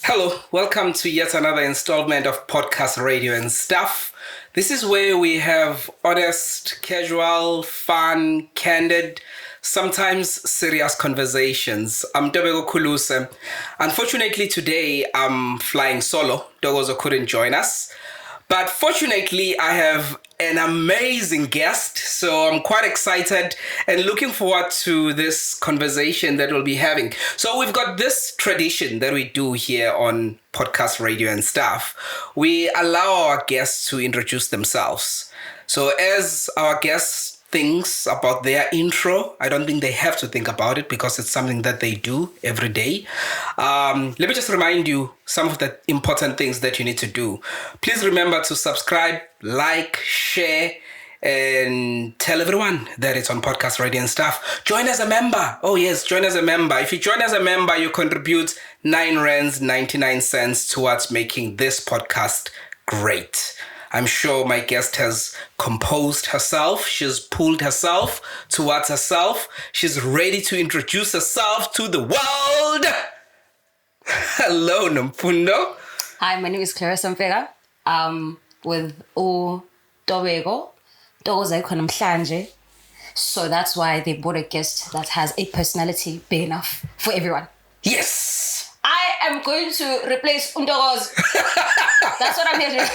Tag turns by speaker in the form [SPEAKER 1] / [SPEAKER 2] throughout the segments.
[SPEAKER 1] Hello, welcome to yet another installment of Podcast Radio and Stuff. This is where we have honest, casual, fun, candid, sometimes serious conversations. I'm Dobego Kuluse. Unfortunately, today I'm flying solo. Dogozo couldn't join us. But fortunately, I have an amazing guest, so I'm quite excited and looking forward to this conversation that we'll be having. So we've got this tradition that we do here on Podcast Radio and Stuff. We allow our guests to introduce themselves. So as our guests thinks about their intro, I don't think they have to think about it because it's something that they do every day. Let me just remind you some of the important things that you need to do. Please remember to subscribe, like, share, and tell everyone that it's on Podcast Radio and Stuff. Join as a member. Oh yes, join as a member. If you join as a member, you contribute 9 rands 99 cents towards making this podcast great. I'm sure my guest has composed herself. She's pulled herself towards herself. She's ready to introduce herself to the world. Hello, Nomfundo.
[SPEAKER 2] Hi, my name is Clarissa Mfeka. With Dobego. So that's why they brought a guest that has a personality big enough for everyone.
[SPEAKER 1] Yes.
[SPEAKER 2] I am going to replace Undogoz. That's what I'm here to do.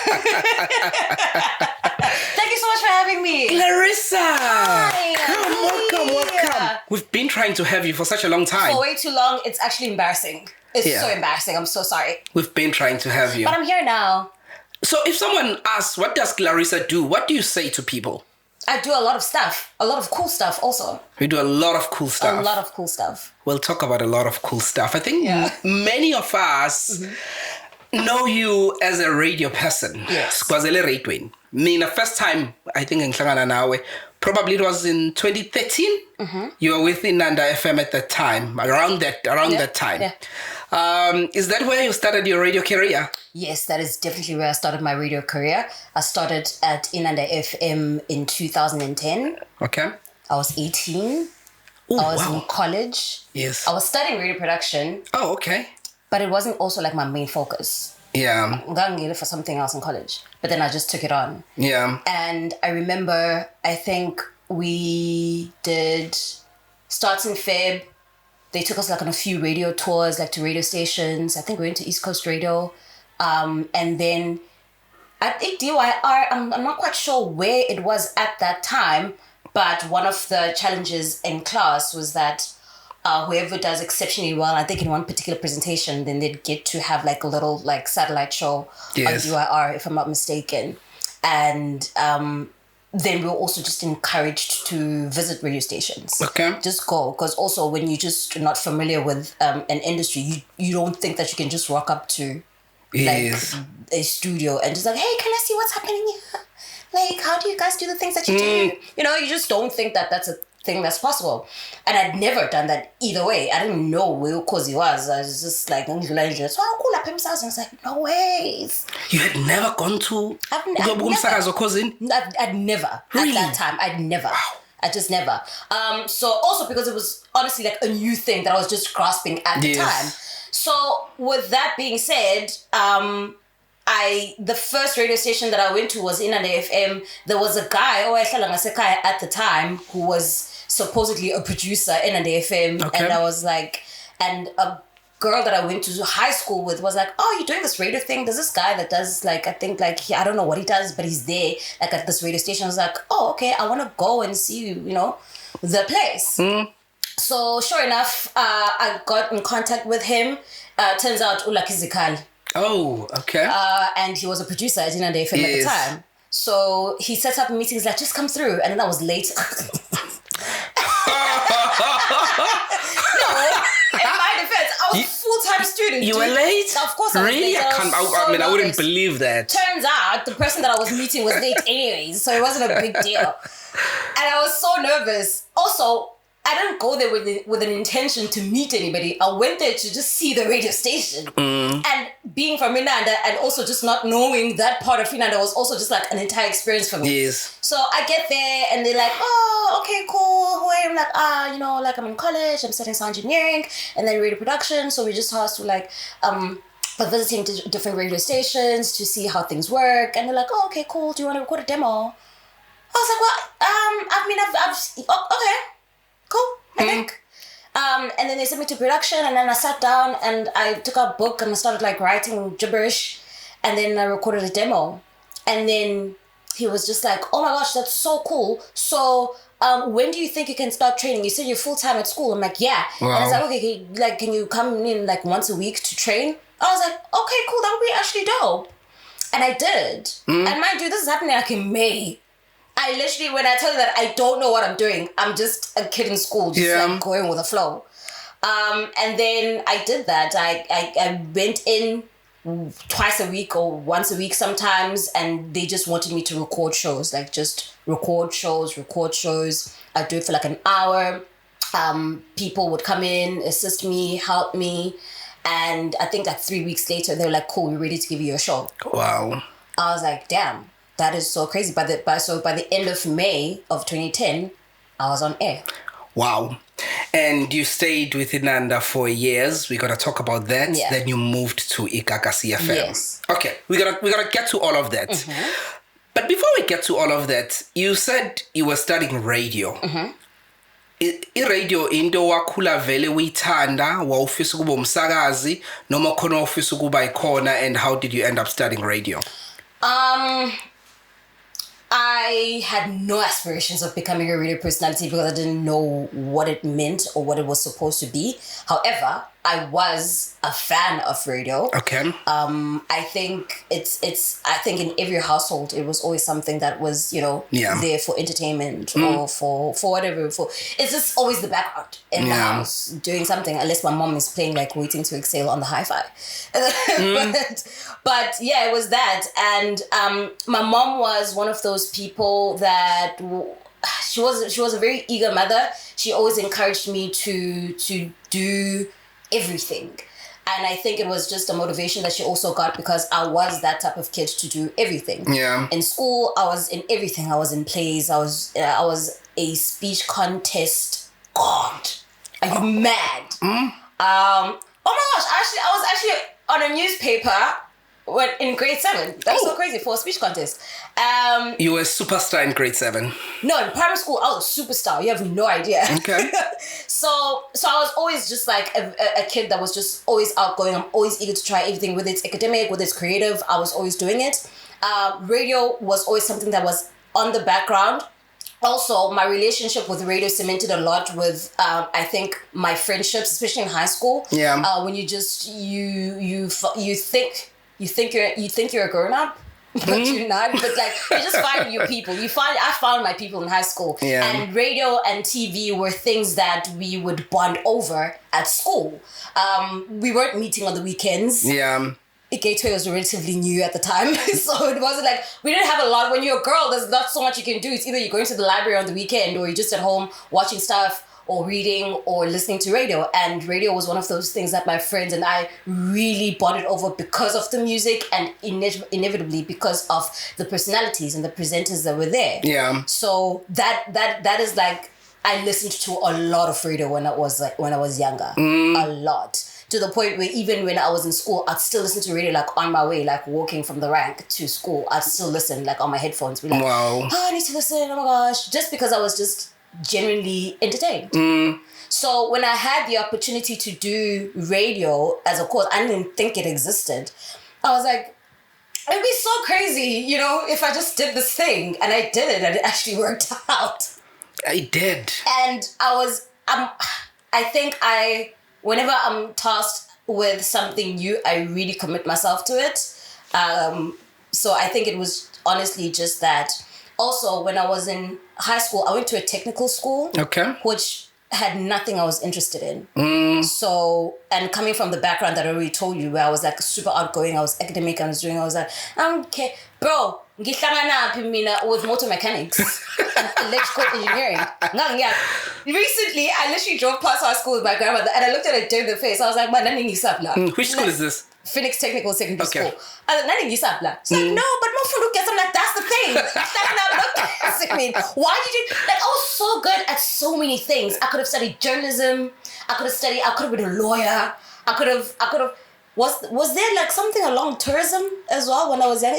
[SPEAKER 2] Thank you so much for having me.
[SPEAKER 1] Clarissa.
[SPEAKER 2] Hi.
[SPEAKER 1] Welcome. We've been trying to have you for such a long time.
[SPEAKER 2] For way too long. It's actually embarrassing. It's so embarrassing. I'm so sorry.
[SPEAKER 1] We've been trying to have you.
[SPEAKER 2] But I'm here now.
[SPEAKER 1] So if someone asks, what does Clarissa do? What do you say to people?
[SPEAKER 2] I do a lot of stuff. A lot of cool stuff also.
[SPEAKER 1] We do a lot of cool stuff.
[SPEAKER 2] A lot of cool stuff.
[SPEAKER 1] We'll talk about a lot of cool stuff. I think many of us know you as a radio person.
[SPEAKER 2] Yes.
[SPEAKER 1] Me, the first time, I think in Nhlangana Nawe, probably it was in 2013. You were with Inanda FM at that time, around that time.
[SPEAKER 2] Yeah.
[SPEAKER 1] Is that where you started your radio career?
[SPEAKER 2] Yes, that is definitely where I started my radio career. I started at Inanda FM in 2010.
[SPEAKER 1] Okay.
[SPEAKER 2] I was 18.
[SPEAKER 1] Ooh,
[SPEAKER 2] I was in college.
[SPEAKER 1] Yes.
[SPEAKER 2] I was studying radio production.
[SPEAKER 1] Oh, okay.
[SPEAKER 2] But it wasn't also like my main focus.
[SPEAKER 1] Yeah.
[SPEAKER 2] I got for something else in college. But then I just took it on.
[SPEAKER 1] Yeah.
[SPEAKER 2] And I remember, I think we did starts in Feb. They took us like on a few radio tours, like to radio stations. I think we went to East Coast Radio. And then I think DYR, I'm not quite sure where it was at that time, but one of the challenges in class was that whoever does exceptionally well, I think in one particular presentation, then they'd get to have like a little like satellite show on DYR, if I'm not mistaken. And then we were also just encouraged to visit radio stations.
[SPEAKER 1] Okay.
[SPEAKER 2] Just go. Because also when you're just not familiar with an industry, you don't think that you can just walk up to like a studio and just like, hey, can I see what's happening here? Like, how do you guys do the things that you do? You know, you just don't think that that's a thing that's possible. And I'd never done that either way. I didn't know where Kozi was. I was just like, so I was like, no ways.
[SPEAKER 1] You had never gone to
[SPEAKER 2] I'd never.
[SPEAKER 1] Really?
[SPEAKER 2] At that time. I'd never.
[SPEAKER 1] Wow.
[SPEAKER 2] I just never. So also because it was honestly like a new thing that I was just grasping at the time. So with that being said, the first radio station that I went to was Inanda FM. There was a guy, at the time, who was supposedly a producer in Inanda FM.
[SPEAKER 1] Okay.
[SPEAKER 2] And I was like, and a girl that I went to high school with was like, oh, you're doing this radio thing? There's this guy that does like, I think like, I don't know what he does, but he's there like at this radio station. I was like, oh, okay, I want to go and see, you know, the place. So sure enough, I got in contact with him. Turns out Ulakizikal.
[SPEAKER 1] Oh, okay.
[SPEAKER 2] And he was a producer at Inanda FM at the time. So he set up meetings like, just come through. And then that was late. No, in my defense, I was a full-time student.
[SPEAKER 1] You were late?
[SPEAKER 2] Of course I was
[SPEAKER 1] really?
[SPEAKER 2] late.
[SPEAKER 1] I wouldn't believe that.
[SPEAKER 2] Turns out the person that I was meeting was late anyways, so it wasn't a big deal. And I was so nervous. Also, I didn't go there with an intention to meet anybody. I went there to just see the radio station. And being from Inanda and also just not knowing that part of Inanda was also just like an entire experience for me.
[SPEAKER 1] Yes.
[SPEAKER 2] So I get there and they're like, oh, okay, cool. Who am I? I'm like, I'm in college. I'm studying sound engineering and then radio production. So we just have to like, visiting different radio stations to see how things work. And they're like, oh, okay, cool. Do you want to record a demo? I was like, okay, cool, I think. And then they sent me to production, and then I sat down and I took out a book and I started like writing gibberish, and then I recorded a demo. And then he was just like, oh my gosh, that's so cool. So when do you think you can start training? You said you're full-time at school. I'm like, yeah.
[SPEAKER 1] Wow.
[SPEAKER 2] And I was like, okay, can you come in like once a week to train? I was like, okay, cool, that would be actually dope. And I did. And mind you, this is happening like in May. I literally, when I tell you that I don't know what I'm doing, I'm just a kid in school, just like going with the flow. And then I did that. I went in twice a week or once a week sometimes, and they just wanted me to record shows, like just record shows. I'd do it for like an hour. People would come in, assist me, help me. And I think like 3 weeks later, they were like, cool, we're ready to give you a show.
[SPEAKER 1] Wow.
[SPEAKER 2] I was like, damn. That is so crazy. By the end of May of 2010, I was on air.
[SPEAKER 1] Wow. And you stayed with Inanda for years. We're gonna talk about that.
[SPEAKER 2] Yeah.
[SPEAKER 1] Then you moved to Gagasi FM.
[SPEAKER 2] Yes.
[SPEAKER 1] Okay, we're gonna get to all of that. But before we get to all of that, you said you were studying radio. I-radio into wakhula vele uyithanda, wawufisa ukuba umsakazi noma khona wawufisa ukuba ikhona, and how did you end up studying radio?
[SPEAKER 2] I had no aspirations of becoming a radio personality because I didn't know what it meant or what it was supposed to be. However, I was a fan of radio.
[SPEAKER 1] Okay.
[SPEAKER 2] I think I think in every household it was always something that was, there for entertainment or for whatever. It's just always the background in the house doing something, unless my mom is playing like Waiting to Exhale on the hi-fi. But yeah, it was that. And my mom was one of those people that she was a very eager mother. She always encouraged me to do everything. And I think it was just a motivation that she also got because I was that type of kid to do everything. Yeah. In school, I was in everything. I was in plays. I was a speech contest god. Are you mad? Oh my gosh! I was actually on a newspaper in grade 7. That was so crazy for a speech contest.
[SPEAKER 1] You were a superstar in grade 7.
[SPEAKER 2] No, in primary school, I was a superstar. You have no idea. Okay. So I was always just like a kid that was just always outgoing. I'm always eager to try everything, whether it's academic, whether it's creative. I was always doing it. Radio was always something that was on the background. Also, my relationship with radio cemented a lot with, I think, my friendships, especially in high school. Yeah. When you just you think you're a grown up, but you're not. But like you just find your people. I found my people in high school. Yeah. And radio and TV were things that we would bond over at school. We weren't meeting on the weekends. Yeah. Gateway was relatively new at the time, so it wasn't like we didn't have a lot. When you're a girl, there's not so much you can do. It's either you're going to the library on the weekend, or you're just at home watching stuff, or reading, or listening to radio. And radio was one of those things that my friends and I really bonded over because of the music and inevitably because of the personalities and the presenters that were there. Yeah. So that is like, I listened to a lot of radio when I was younger. A lot. To the point where even when I was in school, I'd still listen to radio, like on my way, like walking from the rank to school. I'd still listen, like on my headphones. Be like, wow. Oh, I need to listen. Oh my gosh. Just because I was just genuinely entertained. So when I had the opportunity to do radio as a course, I didn't think it existed. I was like, it'd be so crazy, if I just did this thing. And I did it, and it actually worked out.
[SPEAKER 1] I did.
[SPEAKER 2] And whenever I'm tasked with something new, I really commit myself to it. So I think it was honestly just that. Also, when I was in high school, I went to a technical school. Okay. Which had nothing I was interested in. So, and coming from the background that I already told you, where I was like super outgoing, I was academic, I was like, okay, bro, with motor mechanics and electrical engineering. Recently, I literally drove past our school with my grandmother and I looked at her dead in the face. I was like,
[SPEAKER 1] which school is this?
[SPEAKER 2] Phoenix Technical Secondary School. I was like, she's like, no, but I'm like, that's the thing. Why did you, like, I was so good at so many things. I could have studied journalism. I could have been a lawyer. I could have, Was there like something along tourism as well when I was young?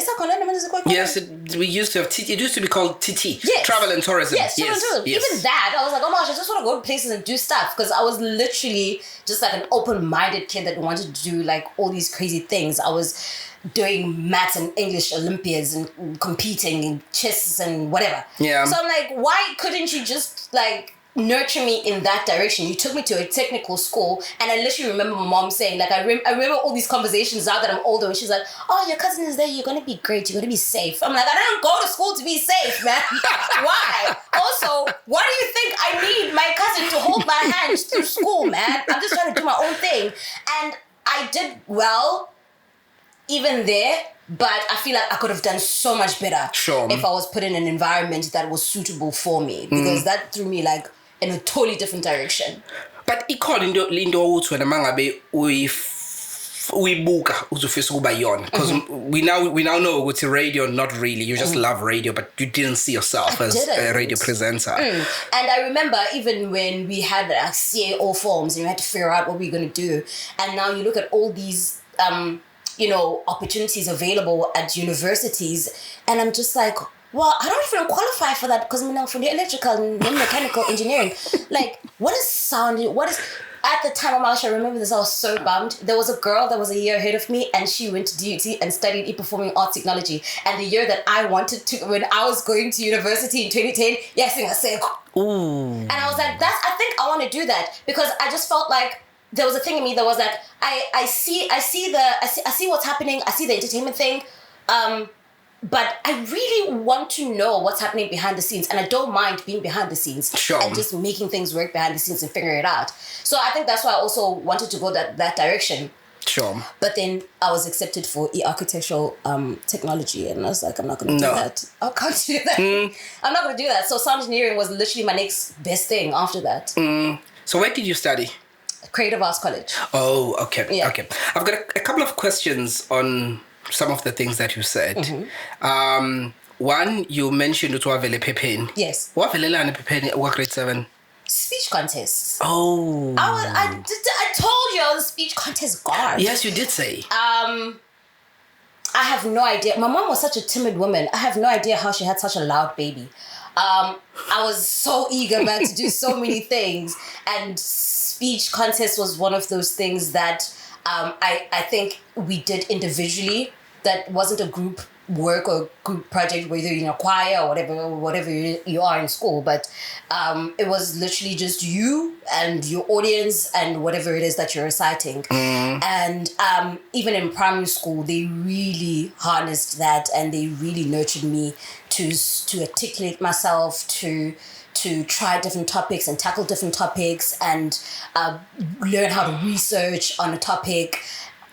[SPEAKER 1] Yes, we used to have TT. It used to be called TT.
[SPEAKER 2] Yes.
[SPEAKER 1] Travel and tourism.
[SPEAKER 2] Yes, travel and tourism.
[SPEAKER 1] Yes.
[SPEAKER 2] Even that, I was like, oh my gosh, I just want to go to places and do stuff, because I was literally just like an open-minded kid that wanted to do like all these crazy things. I was doing maths and English Olympiads and competing in chess and whatever.
[SPEAKER 1] Yeah.
[SPEAKER 2] So I'm like, why couldn't you just like nurture me in that direction? You took me to a technical school, and I literally remember my mom saying, like, I remember all these conversations now that I'm older, and she's like, oh, your cousin is there, you're gonna be great, you're gonna be safe. I'm like, I didn't go to school to be safe, man. Why? Also, why do you think I need my cousin to hold my hand through school, man? I'm just trying to do my own thing. And I did well even there, but I feel like I could have done so much better if I was put in an environment that was suitable for me, because that threw me like in a totally different direction.
[SPEAKER 1] But ikhona into ukuthi wena mangabe uyibuka uzofisa ukuba yona, because we now know ukuthi radio, not really, you just love radio, but you didn't see yourself as a radio presenter.
[SPEAKER 2] And I remember even when we had CAO forms and we had to figure out what we were going to do, and now you look at all these opportunities available at universities, and I'm just like, well, I don't even qualify for that, because I'm from the electrical and mechanical engineering. Like, what is sound? What is... At the time, I remember this, I was so bummed. There was a girl that was a year ahead of me, and she went to DUT and studied e-performing arts technology. And the year that I wanted to, when I was going to university in 2010, yes, I said, ooh. And I was like, I think I want to do that, because I just felt like there was a thing in me that was like, I see what's happening, I see the entertainment thing, but I really want to know what's happening behind the scenes, and I don't mind being behind the scenes and just making things work behind the scenes and figuring it out. So I think that's why I also wanted to go that direction.
[SPEAKER 1] Sure.
[SPEAKER 2] But then I was accepted for e-architectural technology, and I was like, I'm not going to do that. I can't do that. I'm not going to do that. So sound engineering was literally my next best thing after that.
[SPEAKER 1] So where did you study?
[SPEAKER 2] Creative Arts College.
[SPEAKER 1] Oh, okay.
[SPEAKER 2] Yeah.
[SPEAKER 1] Okay. I've got a couple of questions on some of the things that you said. One, you mentioned Utwavele Pepin.
[SPEAKER 2] Yes.
[SPEAKER 1] Wavelelane Pepin, what grade 7?
[SPEAKER 2] Speech contests.
[SPEAKER 1] Oh.
[SPEAKER 2] I told you I was a speech contest guard.
[SPEAKER 1] Yes, you did say.
[SPEAKER 2] I have no idea. My mom was such a timid woman. I have no idea how she had such a loud baby. I was so eager, man, to do so many things. And speech contest was one of those things that I think we did individually. That wasn't a group work or group project, whether you're in a choir or whatever you are in school, but it was literally just you and your audience and whatever it is that you're reciting. And even in primary school, they really harnessed that, and they really nurtured me to articulate myself, to try different topics and tackle different topics, and learn how to research on a topic.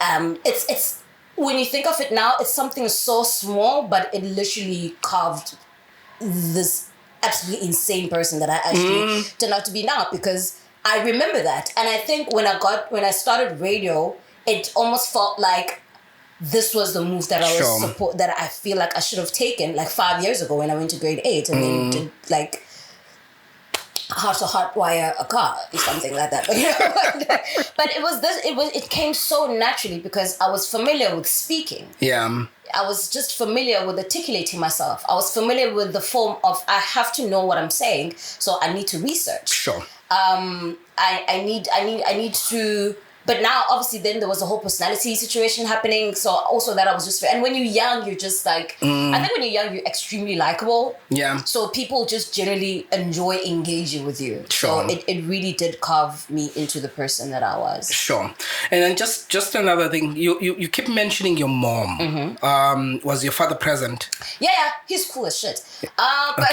[SPEAKER 2] It's when you think of it now, it's something so small, but it literally carved this absolutely insane person that I actually turned out to be now, because I remember that. And I think when I started radio, it almost felt like this was the move that that I feel like I should have taken like 5 years ago when I went to grade 8 and then did like how to hotwire a car or something like that. But it came so naturally because I was familiar with speaking.
[SPEAKER 1] Yeah.
[SPEAKER 2] I was just familiar with articulating myself. I was familiar with the form of, I have to know what I'm saying, so I need to research.
[SPEAKER 1] Sure.
[SPEAKER 2] I need to. But now, obviously, then there was a whole personality situation happening. So also that I was just... And when you're young, you're just like... I think when you're young, you're extremely likable.
[SPEAKER 1] Yeah.
[SPEAKER 2] So people just generally enjoy engaging with you.
[SPEAKER 1] Sure.
[SPEAKER 2] So it really did carve me into the person that I was.
[SPEAKER 1] Sure. And then just another thing. You keep mentioning your mom. Was your father present?
[SPEAKER 2] Yeah. He's cool as shit. But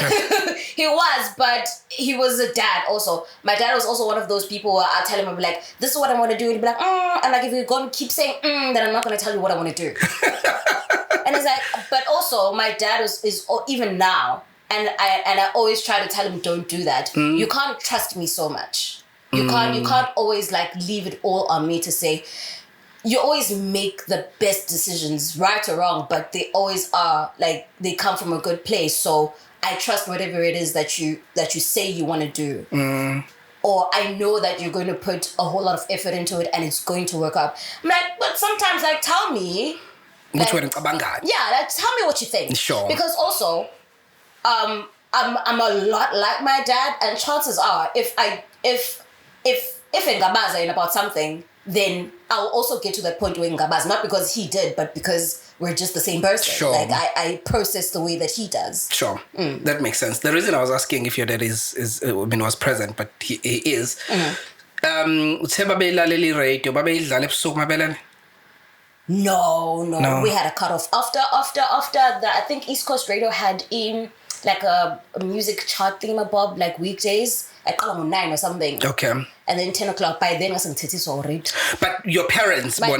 [SPEAKER 2] he was a dad also. My dad was also one of those people where I tell him, I'm like, this is what I want to do. And he'd be like, and like, if you're going to keep saying, then I'm not going to tell you what I want to do. And it's like, but also my dad is even now, and I always try to tell him, don't do that. You can't trust me so much. You can't always like leave it all on me to say. You always make the best decisions, right or wrong, but they always are like, they come from a good place. So I trust whatever it is that you say you want to do. or I know that you're going to put a whole lot of effort into it and it's going to work out. I'm like, but sometimes like tell me. Like, tell me what you think.
[SPEAKER 1] Sure.
[SPEAKER 2] Because also, I'm a lot like my dad, and chances are if Ngabaza in about something, then I'll also get to that point where Ngabaza, not because he did, but because we're just the same person.
[SPEAKER 1] Sure.
[SPEAKER 2] Like I process the way that he does.
[SPEAKER 1] Sure. That makes sense. The reason I was asking if your dad was present, but he is.
[SPEAKER 2] No. We had a cutoff after that. I think East Coast Radio had like a music chart thingamabob, like weekdays at 9 or something.
[SPEAKER 1] Okay.
[SPEAKER 2] And then 10 o'clock. By then, I was already.
[SPEAKER 1] But your parents,
[SPEAKER 2] No.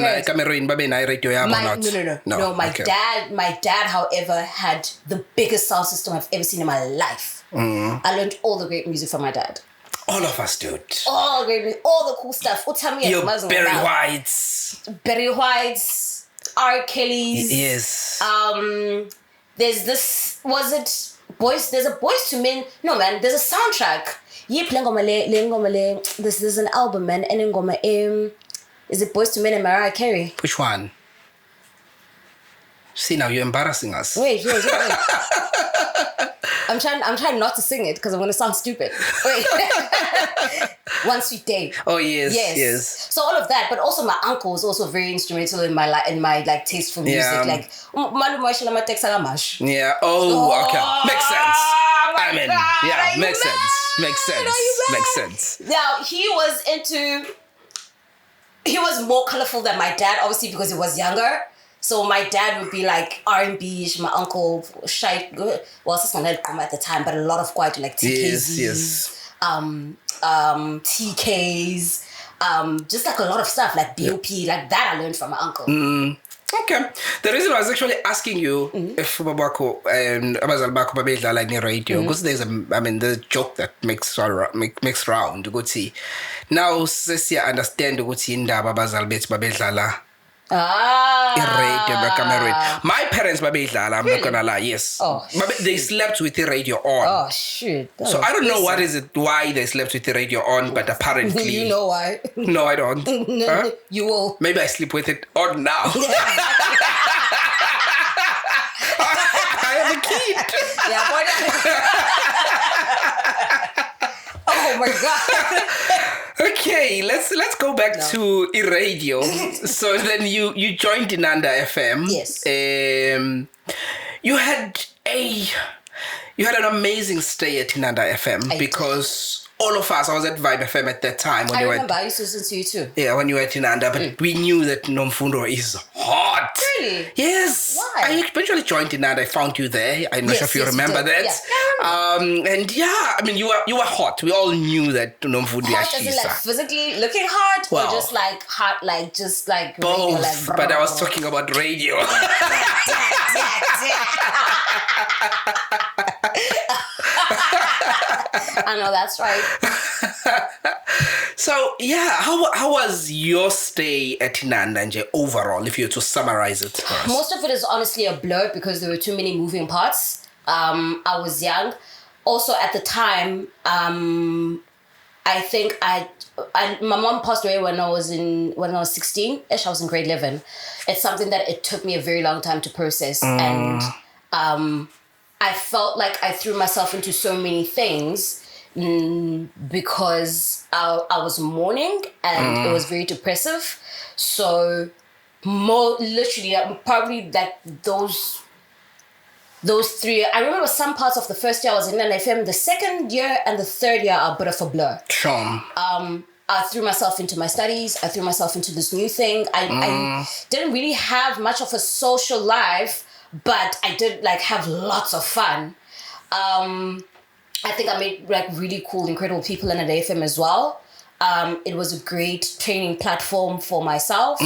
[SPEAKER 1] My
[SPEAKER 2] Okay. My dad, however, had the biggest sound system I've ever seen in my life. I learned all the great music from my dad.
[SPEAKER 1] All of us, dude.
[SPEAKER 2] All the cool stuff.
[SPEAKER 1] Your Barry Whites,
[SPEAKER 2] R. Kelly's.
[SPEAKER 1] Yes.
[SPEAKER 2] There's this. Was it Boys? There's a Boys to Men. No, man. There's a soundtrack. There's an album, man. Is it Boys to Men and Mariah Carey?
[SPEAKER 1] Which one? See, now you're embarrassing us.
[SPEAKER 2] Wait. I'm trying not to sing it because I'm gonna sound stupid. Wait. One Sweet Day.
[SPEAKER 1] Oh yes.
[SPEAKER 2] So all of that, but also my uncle was also very instrumental in my like taste for music.
[SPEAKER 1] Yeah.
[SPEAKER 2] Like
[SPEAKER 1] Yeah. Oh, okay. Makes sense.
[SPEAKER 2] I mean,
[SPEAKER 1] yeah, makes sense.
[SPEAKER 2] Now he was more colorful than my dad, obviously because he was younger. So my dad would be like R&B, my uncle shy. Well, it's not at the time, but a lot of quite like TKs,
[SPEAKER 1] yes.
[SPEAKER 2] TKs, just like a lot of stuff like BOP, like that I learned from my uncle.
[SPEAKER 1] Okay. The reason I was actually asking you if Babako and Abazal Bako Babela like the radio, because there's the joke that makes round. Go see. Now, Sessia understand go see in Babazal Bet Babela. My parents babedlala, I'm not gonna lie, yes. They slept with the radio on.
[SPEAKER 2] Oh shit.
[SPEAKER 1] So I don't know why they slept with the radio on, but apparently
[SPEAKER 2] you know why?
[SPEAKER 1] No, I don't. Huh?
[SPEAKER 2] You will.
[SPEAKER 1] Maybe I sleep with it on now. I am a kid.
[SPEAKER 2] Yeah, boy. Oh my god.
[SPEAKER 1] Okay, let's go back to radio. So then you joined Inanda FM.
[SPEAKER 2] Yes.
[SPEAKER 1] You had an amazing stay at Inanda FM because all of us, I was at Vibe FM at that time.
[SPEAKER 2] I remember I used to listen to you too.
[SPEAKER 1] Yeah, when you were at Inanda, but we knew that Nomfundo is hot.
[SPEAKER 2] Really?
[SPEAKER 1] Yes.
[SPEAKER 2] Why?
[SPEAKER 1] I eventually joined Inanda. I found you there. I'm not sure if you remember that.
[SPEAKER 2] Yeah.
[SPEAKER 1] And yeah, I mean, you were hot. We all knew that Nomfundo
[SPEAKER 2] hot as in like physically looking hot, or just like hot, like just like
[SPEAKER 1] both.
[SPEAKER 2] Radio, like,
[SPEAKER 1] but I was talking about radio.
[SPEAKER 2] I know that's right.
[SPEAKER 1] So yeah, how was your stay at Inanda overall, if you were to summarize it for us?
[SPEAKER 2] Most of it is honestly a blur because there were too many moving parts. I was young. Also at the time, I think my mom passed away when I was 16ish. I was in grade 11. It's something that it took me a very long time to process, and I felt like I threw myself into so many things because I was mourning and it was very depressive. So literally, probably like those 3. I remember some parts of the first year I was in Inanda FM. The second year and the third year are a bit of a blur.
[SPEAKER 1] Sure.
[SPEAKER 2] I threw myself into my studies. I threw myself into this new thing. I didn't really have much of a social life, but I did like have lots of fun. I think I made like really cool, incredible people in Inanda FM as well. It was a great training platform for myself,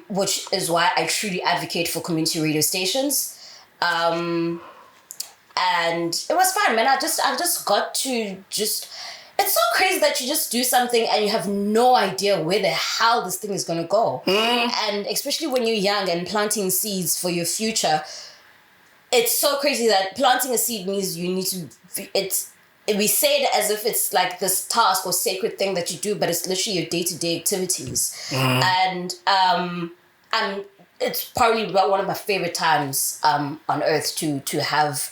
[SPEAKER 2] which is why I truly advocate for community radio stations. And it was fun, man. I just got to it's so crazy that you just do something and you have no idea where the hell this thing is going to go. And especially when you're young and planting seeds for your future, it's so crazy that planting a seed means you need to, we say it as if it's like this task or sacred thing that you do, but it's literally your day-to-day activities. And it's probably one of my favorite times on earth to have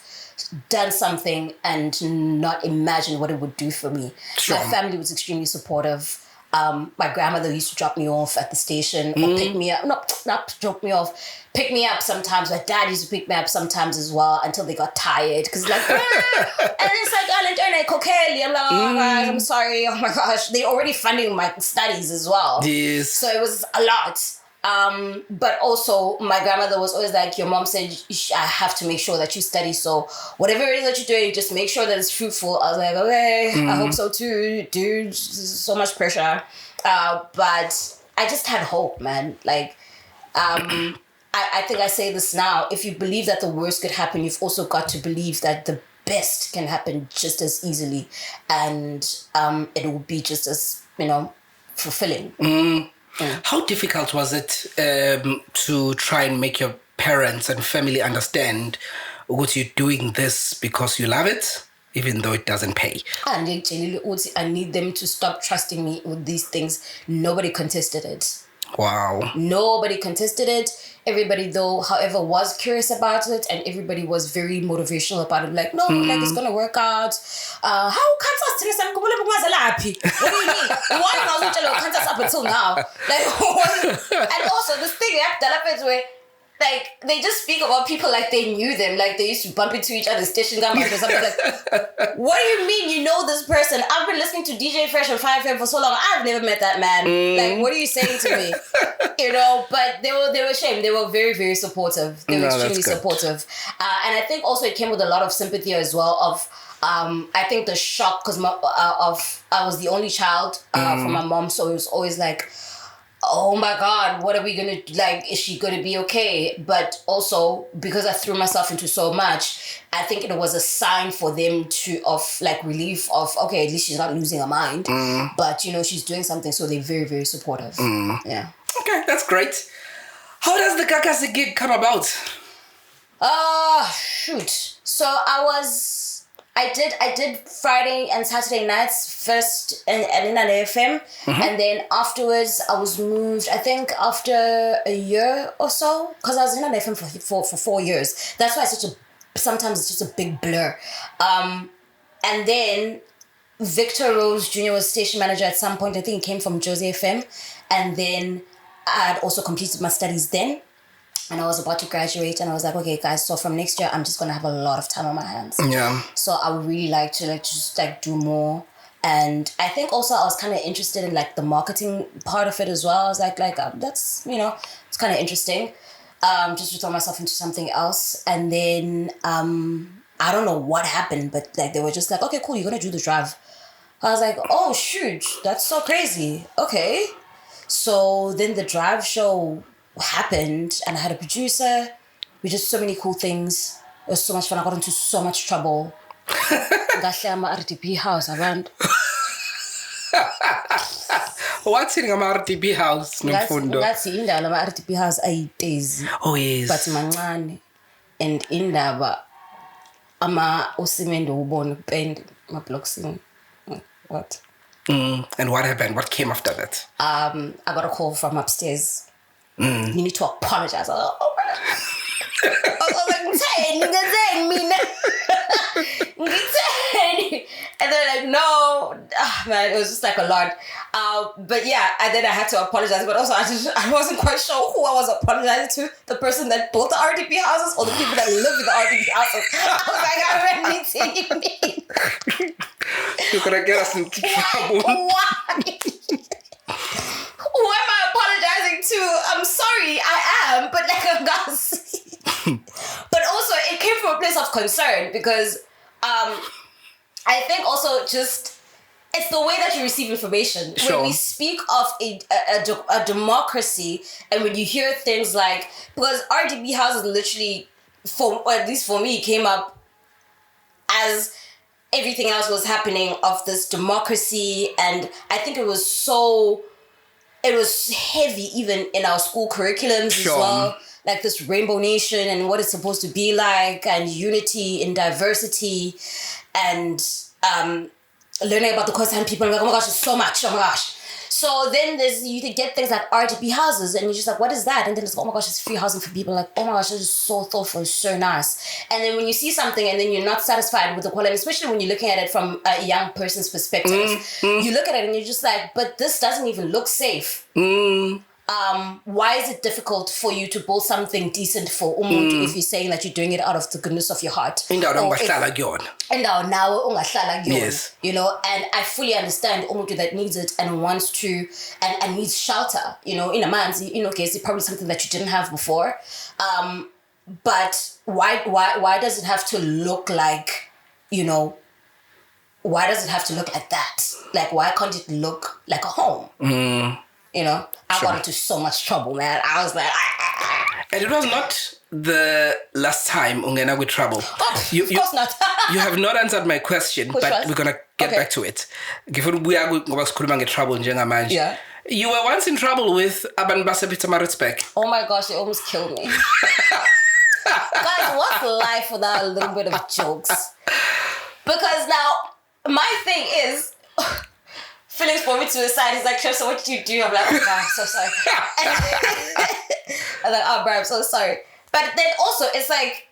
[SPEAKER 2] done something and not imagine what it would do for me.
[SPEAKER 1] Sure.
[SPEAKER 2] My family was extremely supportive. My grandmother used to drop me off at the station or pick me up. Not drop me off, pick me up sometimes. My dad used to pick me up sometimes as well until they got tired. Because like, and it's like, I'm like, oh my gosh, I'm sorry. Oh my gosh. They're already funding my studies as well.
[SPEAKER 1] Yes.
[SPEAKER 2] So it was a lot. But also my grandmother was always like, your mom said I have to make sure that you study, so whatever it is that you're doing, just make sure that it's fruitful. I was like, okay, I hope so too, dude. So much pressure, but I just had hope, man. Like I think I say this now, if you believe that the worst could happen, you've also got to believe that the best can happen just as easily, and it will be just as, fulfilling.
[SPEAKER 1] How difficult was it to try and make your parents and family understand what you're doing this because you love it, even though it doesn't pay?
[SPEAKER 2] I need them to stop trusting me with these things. Nobody contested it.
[SPEAKER 1] Wow. Nobody
[SPEAKER 2] contested it. Everybody, though, however, was curious about it, and everybody was very motivational about it. Like, no, like, it's gonna work out. How can't what do you mean? Why not can't up until now? Like, and also this thing where, like, they just speak about people like they knew them, like they used to bump into each other's station or something. Like, what do you mean you know this person? I've been listening to DJ Fresh and 5FM for so long. I've never met that man. Like, what are you saying to me? But they were ashamed. They were very, very supportive. They were extremely supportive. And I think also it came with a lot of sympathy as well of, I think the shock, because I was the only child from my mom, so it was always like, oh my God, what are we gonna do? Like, is she gonna be okay? But also, because I threw myself into so much, I think it was a sign for them of relief of, okay, at least she's not losing her mind, but she's doing something. So they're very, very supportive. Yeah.
[SPEAKER 1] Okay, that's great. How does the Gagasi gig come about?
[SPEAKER 2] Shoot. So I did Friday and Saturday nights first at Inanda FM, and then afterwards I was moved, I think after a year or so, because I was in Inanda FM for 4 years. That's why sometimes it's just a big blur. And then Victor Rose Jr. was station manager at some point. I think he came from Josie FM, and then I had also completed my studies then. And I was about to graduate, and I was like, okay, guys, so from next year, I'm just going to have a lot of time on my hands.
[SPEAKER 1] Yeah. So
[SPEAKER 2] I would really like to just do more. And I think also I was kind of interested in the marketing part of it as well. I was like that's, it's kind of interesting. Just to throw myself into something else. And then I don't know what happened, but they were just like, okay, cool, you're going to do the drive. I was like, oh, shoot, that's so crazy. Okay. So then the drive show happened, and I had a producer. We did so many cool things. It was so much fun. I got into so much trouble. RDP house around.
[SPEAKER 1] What's in RDP house?
[SPEAKER 2] That's in the RDP house 8 days.
[SPEAKER 1] Oh yes.
[SPEAKER 2] But mancane and in the ama usimendo ubon bend my blocks in what?
[SPEAKER 1] And what happened? What came after that?
[SPEAKER 2] I got a call from upstairs. You need to apologize. I was like, oh my God. I was like, and they're like, no. Man, it was just like a lot. But yeah, and then I had to apologize. But also, I wasn't quite sure who I was apologizing to. The person that built the RDP houses or the people that live in the RDP houses. I was like, I already see me.
[SPEAKER 1] You're going to get us into trouble.
[SPEAKER 2] Why? Who am I apologizing to? I'm sorry, I am, but but also it came from a place of concern because I think also just it's the way that you receive information.
[SPEAKER 1] Sure.
[SPEAKER 2] When we speak of a democracy, and when you hear things like, because RDP houses literally, or at least for me, came up as everything else was happening of this democracy, and I think it was heavy even in our school curriculums
[SPEAKER 1] Sure.
[SPEAKER 2] as well. Like this Rainbow Nation and what it's supposed to be like, and unity in diversity. And learning about the Khoisan people. I'm like, oh my gosh, it's so much. Oh my gosh. So then you can get things like RDP Houses, and you're just like, what is that? And then it's like, oh my gosh, it's free housing for people. Like, oh my gosh, this is so thoughtful, so nice. And then when you see something and then you're not satisfied with the quality, especially when you're looking at it from a young person's perspective, you look at it and you're just like, but this doesn't even look safe. Why is it difficult for you to build something decent for umuntu if you're saying that you're doing it out of the goodness of your heart? Yes. You know, and I fully understand umuntu that needs it and wants to and needs shelter. You know, in a man's, you know, case, it's probably something that you didn't have before. But why does it have to look like, you know, why does it have to look like that? Like, why can't it look like a home? You know, I got into so much trouble, man. I was like,
[SPEAKER 1] And it was not the last time ungena with trouble.
[SPEAKER 2] Oh, of course not.
[SPEAKER 1] You have not answered my question,
[SPEAKER 2] Which
[SPEAKER 1] but
[SPEAKER 2] was?
[SPEAKER 1] we're going to get back to it. Given we are going to get trouble in Jengamaj.
[SPEAKER 2] Yeah.
[SPEAKER 1] You were once in trouble with Aban Basapita Maritzbeck.
[SPEAKER 2] Oh my gosh, it almost killed me. Guys, what's life without a little bit of jokes? Because now, my thing is... Phillips brought me to the side. He's like, "Sure, so what did you do?" I'm like, "Oh God, I'm so sorry." I'm like, "Oh, bro, I'm so sorry." But then also, it's like,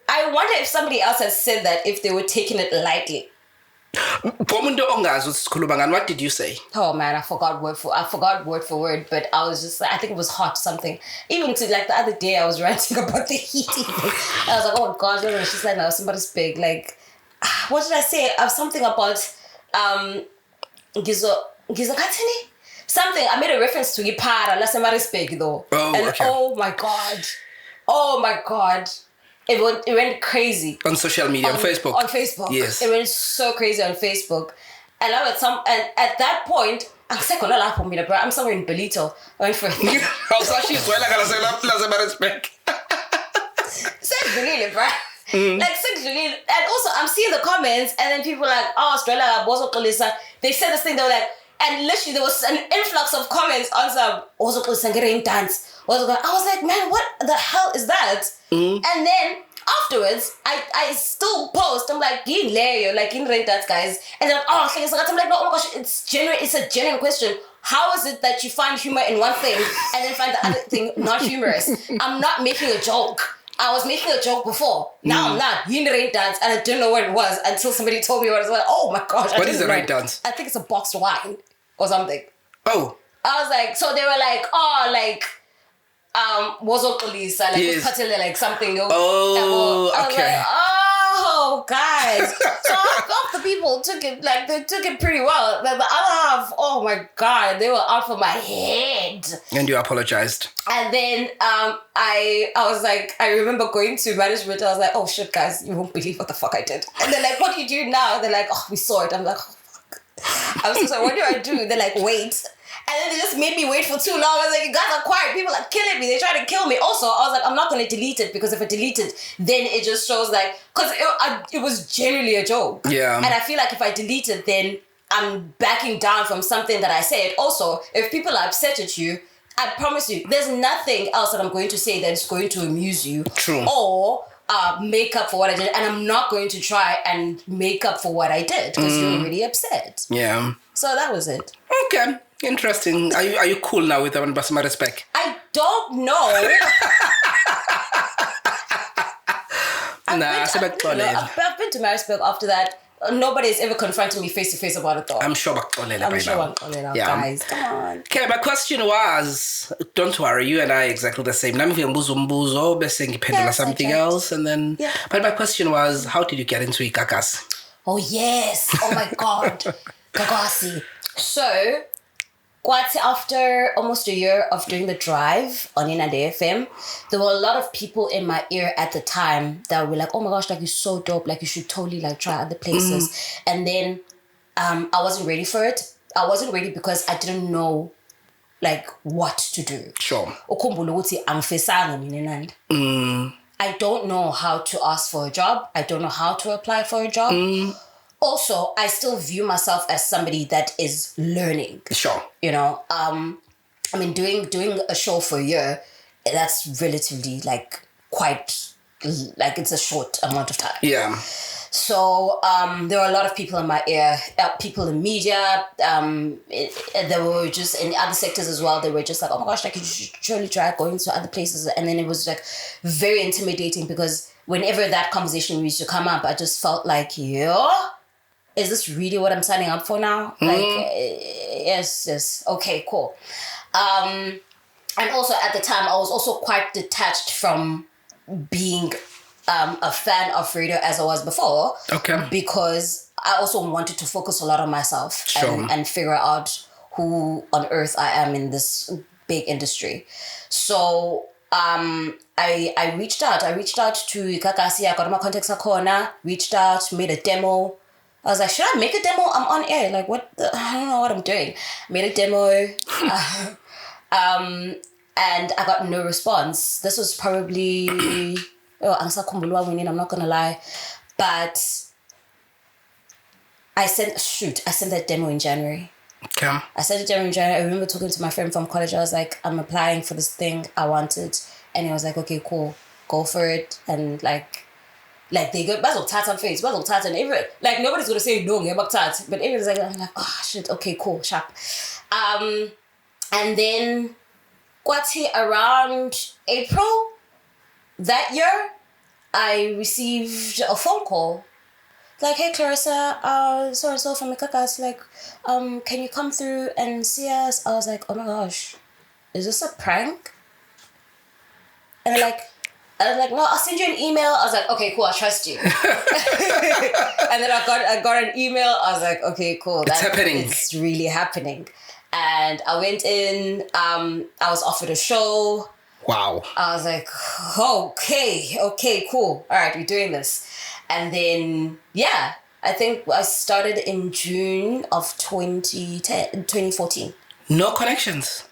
[SPEAKER 2] I wonder if somebody else has said that, if they were taking it lightly.
[SPEAKER 1] What did you say?
[SPEAKER 2] Oh man, I forgot word for word, but I was just like, I think it was hot something. Even to like the other day, I was ranting about the heat. I was like, "Oh gosh," she's like, "No, somebody's big." Like, what did I say? Something about Gizo Katini? Something. I made a reference to Ipara, somebody's big though.
[SPEAKER 1] Oh,
[SPEAKER 2] and
[SPEAKER 1] okay.
[SPEAKER 2] Oh my god. It went crazy.
[SPEAKER 1] On social media, on Facebook.
[SPEAKER 2] On Facebook.
[SPEAKER 1] Yes.
[SPEAKER 2] It went so crazy on Facebook. And at that point, I'm somewhere in Belito. I went for a thing. Sexually, bro. Like sexually. And also, I'm seeing the comments, and then people are like, "Oh, Australia, Bozo Clarissa." They said this thing, they were like, and literally there was an influx of comments on some Bozo Clarissa getting dance. I was like, man, what the hell is that? And then afterwards, I still post. I'm like, like in rate that, guys. And they're like, "Oh, I'm like, no, oh my gosh, it's a genuine question. How is it that you find humor in one thing and then find the other thing not humorous? I'm not making a joke. I was making a joke before. Now I'm not. You rain dance, and I didn't know what it was until somebody told me what it was. Like, oh my gosh.
[SPEAKER 1] What is the rain dance?
[SPEAKER 2] I think it's a boxed wine or something.
[SPEAKER 1] Oh.
[SPEAKER 2] I was like, so they were like, oh, like, Wozo Police, like, yes. Like something.
[SPEAKER 1] Oh,
[SPEAKER 2] I was
[SPEAKER 1] okay.
[SPEAKER 2] like, oh, guys. So half the people took it pretty well. But the other half, oh my God, they were out for my head.
[SPEAKER 1] And you apologized.
[SPEAKER 2] And then I was like, I remember going to management. I was like, oh shit, guys, you won't believe what the fuck I did. And they're like, what do you do now? They're like, oh, we saw it. I'm like, oh fuck. I was just like, what do I do? They're like, wait. And then they just made me wait for too long. I was like, you guys are quiet. People are killing me. They try to kill me. Also, I was like, I'm not going to delete it, because if I delete it, then it just shows like, because it was generally a joke.
[SPEAKER 1] Yeah.
[SPEAKER 2] And I feel like if I delete it, then I'm backing down from something that I said. Also, if people are upset at you, I promise you, there's nothing else that I'm going to say that is going to amuse you.
[SPEAKER 1] True.
[SPEAKER 2] Or make up for what I did. And I'm not going to try and make up for what I did, because you're already upset.
[SPEAKER 1] Yeah.
[SPEAKER 2] So that was it.
[SPEAKER 1] Okay. Interesting. Are you cool now with Aban Basamarisbeck?
[SPEAKER 2] I don't know. I've been to Marisburg after that. Nobody's ever confronted me face to face about it though.
[SPEAKER 1] I'm sure
[SPEAKER 2] guys. Come on.
[SPEAKER 1] Okay, my question was, don't worry, you and I are exactly the same. Something else, and then but my question was, how did you get into Gagasi?
[SPEAKER 2] Oh yes. Oh my God. Gagasi. So after almost a year of doing the drive on Inanda FM, there were a lot of people in my ear at the time that were like, oh my gosh, like, you're so dope, like you should totally like try other places. And then I wasn't ready for it. I wasn't ready because I didn't know like what to do.
[SPEAKER 1] Sure.
[SPEAKER 2] I don't know how to ask for a job. I don't know how to apply for a job. Also, I still view myself as somebody that is learning.
[SPEAKER 1] Sure.
[SPEAKER 2] You know, I mean, doing a show for a year, that's relatively like quite, like it's a short amount of time.
[SPEAKER 1] Yeah.
[SPEAKER 2] So there were a lot of people in my ear, people in media. There were just in other sectors as well. They were just like, oh my gosh, like you should surely try going to other places. And then it was like very intimidating because whenever that conversation used to come up, I just felt like, is this really what I'm signing up for now? Like, yes, okay, cool. And also at the time, I was also quite detached from being a fan of radio as I was before.
[SPEAKER 1] Okay.
[SPEAKER 2] Because I also wanted to focus a lot on myself and figure out who on earth I am in this big industry. So I reached out. I reached out to Gagasi. I got my contacts at corner. Reached out, made a demo. I was like, should I make a demo? I'm on air. Like, I don't know what I'm doing. Made a demo. And I got no response. This was probably... I'm not gonna lie, but I sent that demo in January.
[SPEAKER 1] Okay.
[SPEAKER 2] I sent it in January. I remember talking to my friend from college. I was like, I'm applying for this thing I wanted, and he was like, okay, cool, go for it. And like they go, and every, like nobody's gonna say no, but everyone's like, I'm like, oh shit, okay, cool, sharp. And then around April that year, I received a phone call. Like, hey Clarissa, so from Mikakas, like, can you come through and see us? I was like, oh my gosh, is this a prank? And I was like, no, I'll send you an email. I was like, okay, cool, I trust you. And then I got an email. I was like, okay, cool,
[SPEAKER 1] it's happening.
[SPEAKER 2] It's really happening. And I went in. I was offered a show.
[SPEAKER 1] Wow. I
[SPEAKER 2] was like, okay, cool. All right, we're doing this. And then, I think I started in June of 2014.
[SPEAKER 1] No connections?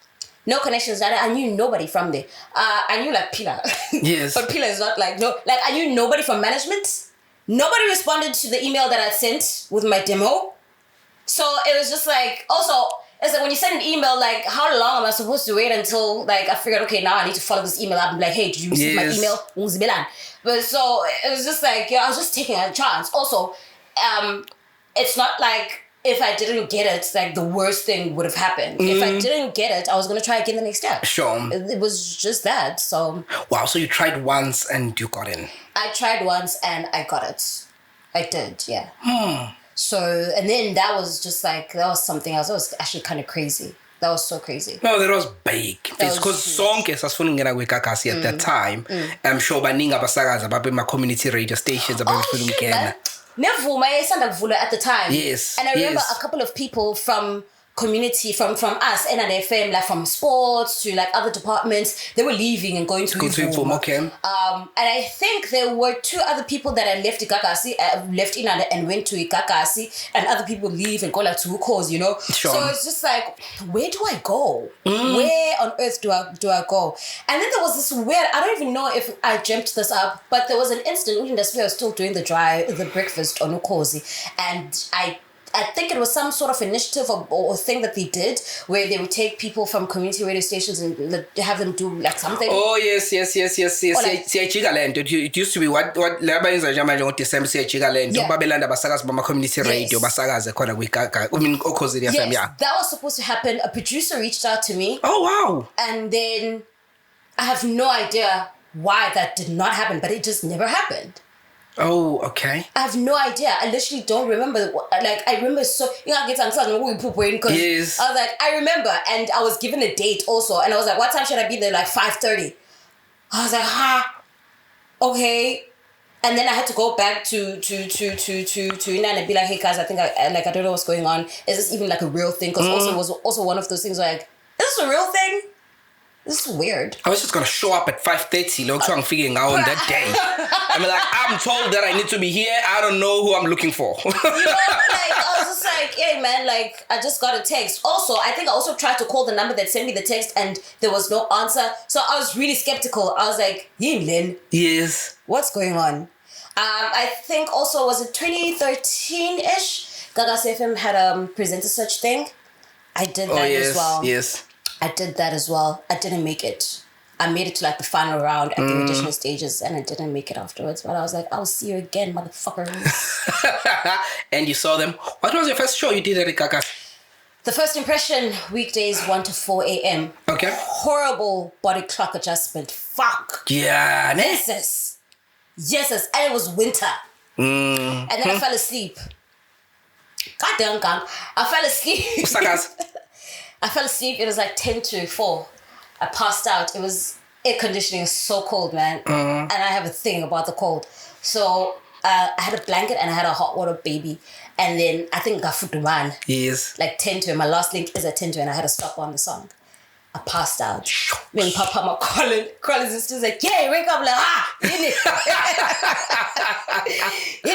[SPEAKER 2] No connections. I knew nobody from there. I knew like Pila.
[SPEAKER 1] Yes.
[SPEAKER 2] But Pila is not like, no, like I knew nobody from management. Nobody responded to the email that I sent with my demo. So it was just like, also... It's like when you send an email, like, how long am I supposed to wait until, like, I figured, okay, now I need to follow this email up and be like, hey, did you receive my email? But so it was just like, I was just taking a chance. Also, it's not like if I didn't get it, like, the worst thing would have happened. If I didn't get it, I was going to try again the next year.
[SPEAKER 1] Sure.
[SPEAKER 2] It was just that, so...
[SPEAKER 1] Wow, so you tried once and you got in.
[SPEAKER 2] I tried once and I got it. I did, yeah. So, and then that was just like, that was something else. That was actually kind of crazy. That was so crazy.
[SPEAKER 1] No, that was big. It's because sonke sasifuna with Gagasi at that time. I'm sure baningi abasakazi ababema community radio stations ababefuna ukungena.
[SPEAKER 2] Nevuma yayisanda at the time.
[SPEAKER 1] Yes.
[SPEAKER 2] And I remember a couple of people from community, from us, Inanda FM, like from sports to like other departments, they were leaving and going to Inform.
[SPEAKER 1] Okay.
[SPEAKER 2] And I think there were two other people that had left Gagasi, left Inanda and went to Gagasi, and other people leave and go like to cause, you know.
[SPEAKER 1] Sure.
[SPEAKER 2] So it's just like, where do I go? Where on earth do I go? And then there was this weird, I don't even know if I dreamt this up, but there was an instant when I was still doing the breakfast on Ukozi, and I think it was some sort of initiative or thing that they did where they would take people from community radio stations and have them do like something.
[SPEAKER 1] Oh, yes. Like, it used to be what laba yenza manje ngoDecember siyajigaland babelanda basakazi bama community radio basakaze khona kwiGaga Ukhozi FM. Yeah,
[SPEAKER 2] that was supposed to happen. A producer reached out to me.
[SPEAKER 1] Oh, wow.
[SPEAKER 2] And then I have no idea why that did not happen, but it just never happened.
[SPEAKER 1] Oh, okay.
[SPEAKER 2] I have no idea. I literally don't remember. Like, I remember so... Yes. I was like, I remember. And I was given a date also. And I was like, what time should I be there? Like 5:30. I was like, okay. And then I had to go back to Inanda and be like, hey guys, I think I don't know what's going on. Is this even like a real thing? Because also it was also one of those things where like, is this a real thing? This is weird.
[SPEAKER 1] I was just going to show up at 5:30, I'm figuring out on that day. I mean, like, I'm told that I need to be here. I don't know who I'm looking for.
[SPEAKER 2] Like, I was just like, hey, man, like, I just got a text. Also, I think I also tried to call the number that sent me the text and there was no answer. So I was really skeptical. I was like, Lynn.
[SPEAKER 1] Yes.
[SPEAKER 2] What's going on? I think also, was it 2013-ish? Gagasi FM had presented such thing. I did that as well.
[SPEAKER 1] Yes.
[SPEAKER 2] I did that as well. I didn't make it. I made it to like the final round at the audition stages, and I didn't make it afterwards. But I was like, I'll see you again, motherfuckers.
[SPEAKER 1] And you saw them. What was your first show you did at Gagasi?
[SPEAKER 2] The first impression, weekdays 1 to 4 a.m.
[SPEAKER 1] Okay.
[SPEAKER 2] Horrible body clock adjustment. Fuck.
[SPEAKER 1] Yeah.
[SPEAKER 2] Yes. And it was winter. And then I fell asleep. Goddamn gang. I fell asleep. I fell asleep. It was like 10 to 4. I passed out. It was air conditioning, so cold, man. And I have a thing about the cold. So I had a blanket and I had a hot water baby. And then I think Gafuduman.
[SPEAKER 1] Yes.
[SPEAKER 2] Like 10 to, and my last link is at 10 to, and I had to stop on the song. I passed out. Me and Papa, my calling sister's like, yeah, wake up, like, in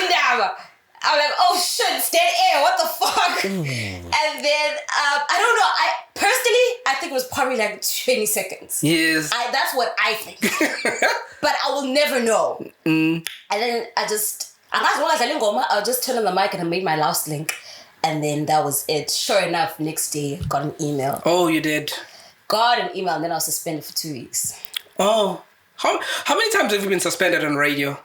[SPEAKER 2] there. I'm like, oh shit, it's dead air, what the fuck? And then, I don't know, I think it was probably like 20 seconds.
[SPEAKER 1] Yes.
[SPEAKER 2] That's what I think. But I will never know. And then as long as I didn't go, I'll just turn on the mic and I made my last link. And then that was it. Sure enough, next day, got an email.
[SPEAKER 1] Oh, you did?
[SPEAKER 2] Got an email, and then I was suspended for 2 weeks. Oh.
[SPEAKER 1] How many times have you been suspended on radio?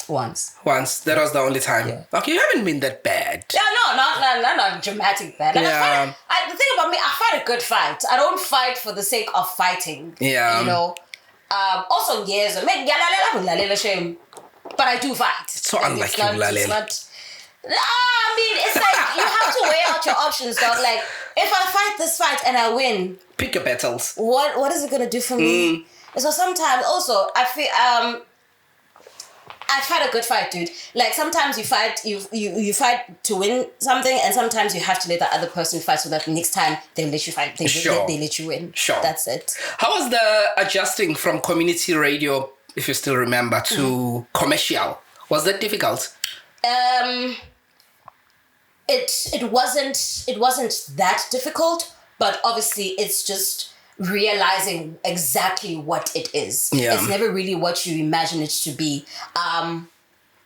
[SPEAKER 2] Once.
[SPEAKER 1] That was the only time. Yeah. Okay, you haven't been that bad.
[SPEAKER 2] Yeah, no, not dramatic bad. Like
[SPEAKER 1] yeah.
[SPEAKER 2] The thing about me, I fight a good fight. I don't fight for the sake of fighting.
[SPEAKER 1] Yeah.
[SPEAKER 2] You know. Also, yes, but I do fight.
[SPEAKER 1] So unlike you, Lalela.
[SPEAKER 2] I mean, it's like you have to weigh out your options, dog. Like, if I fight this fight and I win,
[SPEAKER 1] pick your battles.
[SPEAKER 2] What is it gonna do for me? So sometimes, also, I feel I fight a good fight, dude. Like sometimes you fight fight to win something, and sometimes you have to let the other person fight so that next time they let you fight. They let you win.
[SPEAKER 1] Sure.
[SPEAKER 2] That's it. How
[SPEAKER 1] was the adjusting from community radio, if you still remember, to commercial? Was that difficult?
[SPEAKER 2] It wasn't that difficult, but obviously it's just realizing exactly what it is. Yeah. It's never really what you imagine it to be. And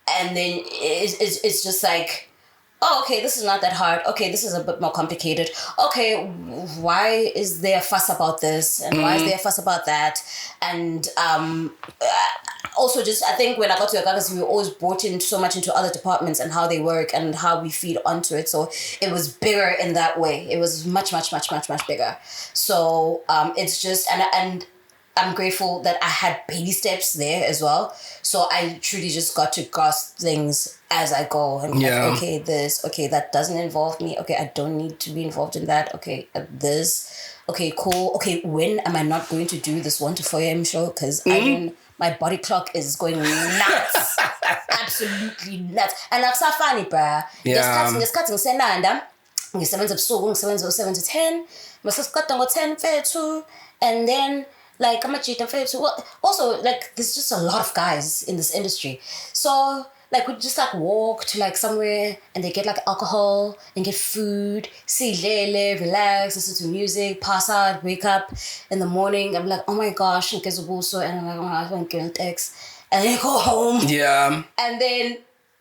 [SPEAKER 2] then it's just like, oh, okay, this is not that hard. Okay, this is a bit more complicated. Okay, why is there a fuss about this? And why is there a fuss about that? And also just, I think when I got to Gagasi, we were always brought in so much into other departments and how they work and how we feed onto it. So it was bigger in that way. It was much, much, much, much, much bigger. So it's just, and I'm grateful that I had baby steps there as well. So I truly just got to grasp things as I go. And like, okay, that doesn't involve me. Okay, I don't need to be involved in that. Okay, this. Okay, cool. Okay, when am I not going to do this 1 to 4 a.m. show? Because my body clock is going nuts. Absolutely nuts. And like funny, bruh. Ngesikhathi ngisenanda, ngisebenza ebusuku, ngisebenza 7 to 10. Masasiqeda ngo-10 fethu. And then like amajita fethu. Also, like there's just a lot of guys in this industry. So like we just like walk to like somewhere and they get like alcohol and get food, see lele, relax, listen to music, pass out, wake up in the morning. I'm like, oh my gosh, and I'm like, oh, I don't get an text. And then go home. Yeah. And then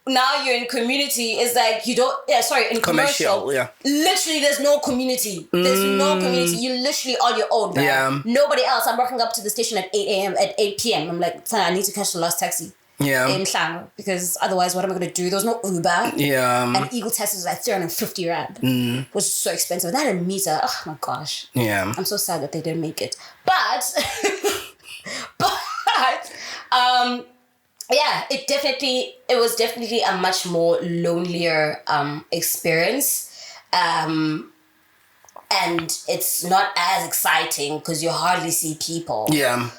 [SPEAKER 2] now you're in community. It's like you don't. Yeah, sorry, in commercial. Yeah. Literally, there's no community. There's no community. You're literally on your own. Right? Yeah. Nobody else. I'm walking up to the station at 8 a.m. At 8 p.m. I'm like, I need to catch the last taxi. Yeah. In Shang, because otherwise, what am I going to do? There was no Uber. Yeah. And Eagle taxi was like 350 rand, which is so expensive. And that a meter. Oh my gosh. Yeah. I'm so sad that they didn't make it. But, yeah, it was definitely a much more lonelier experience. And it's not as exciting because you hardly see people. Yeah.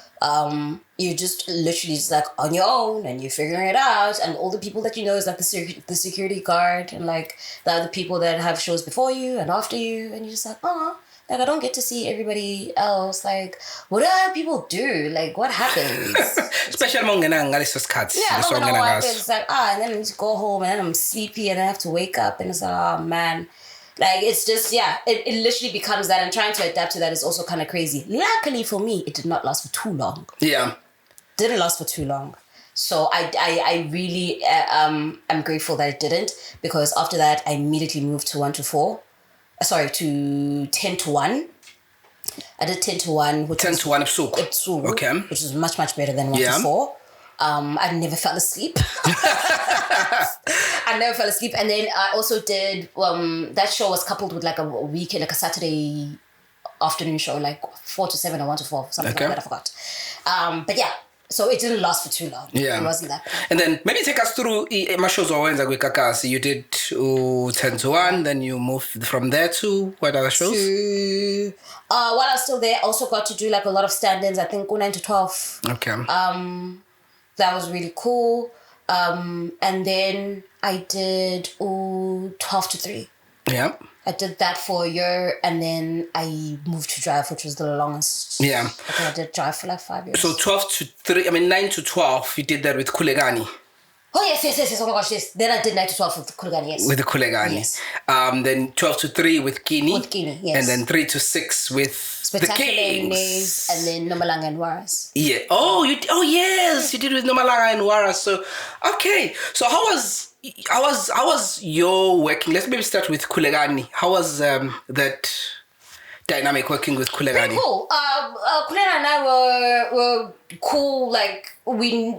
[SPEAKER 2] You're just literally just like on your own and you're figuring it out, and all the people that you know is like the security guard and like the other people that have shows before you and after you, and you're just like, oh, like I don't get to see everybody else. Like, what do other people do? Like, what happens?
[SPEAKER 1] Especially among the
[SPEAKER 2] yeah, I don't know what happens. It's like, and then I just go home and then I'm sleepy and I have to wake up and it's like, oh man. Like, it's just, yeah, it literally becomes that, and trying to adapt to that is also kind of crazy. Luckily for me, it did not last for too long. Yeah. Didn't last for too long. So I really am grateful that it didn't, because after that, I immediately moved to 10 to 1. I did 10 to 1.
[SPEAKER 1] 10 to 1 ebusuku. Okay.
[SPEAKER 2] Which is much, much better than 1 to 4. I never fell asleep. I never fell asleep. And then I also did, that show was coupled with like a weekend, like a Saturday afternoon show, like 4 to 7 or 1 to 4, something like that, I forgot. But yeah, so it didn't last for too long. Yeah. It wasn't that bad.
[SPEAKER 1] And then maybe take us through my shows with Gagasi. You did 10 to 1, then you moved from there to what other shows?
[SPEAKER 2] While I was still there, I also got to do like a lot of stand-ins, I think 9 to 12.
[SPEAKER 1] Okay.
[SPEAKER 2] That was really cool. And then I did 12 to 3. Yeah. I did that for a year, and then I moved to Drive, which was the longest. Yeah. I think I did Drive for like 5 years.
[SPEAKER 1] So 9 to 12, you did that with Kulegani.
[SPEAKER 2] Oh, yes. Oh my gosh, yes. Then I did 9 to 12 with the Kulegani, yes.
[SPEAKER 1] With the Kulegani. Yes. Then 12 to 3 with Kini.
[SPEAKER 2] With Kini, yes.
[SPEAKER 1] And then 3 to 6 with the Kings.
[SPEAKER 2] And then Nomalanga and Waras.
[SPEAKER 1] Yeah. Oh, yes. You did with Nomalanga and Waras. So, okay. So how was your working? Let's maybe start with Kulegani. How was that dynamic working with Kulegani?
[SPEAKER 2] Very cool. Kulegani and I were cool. Like, we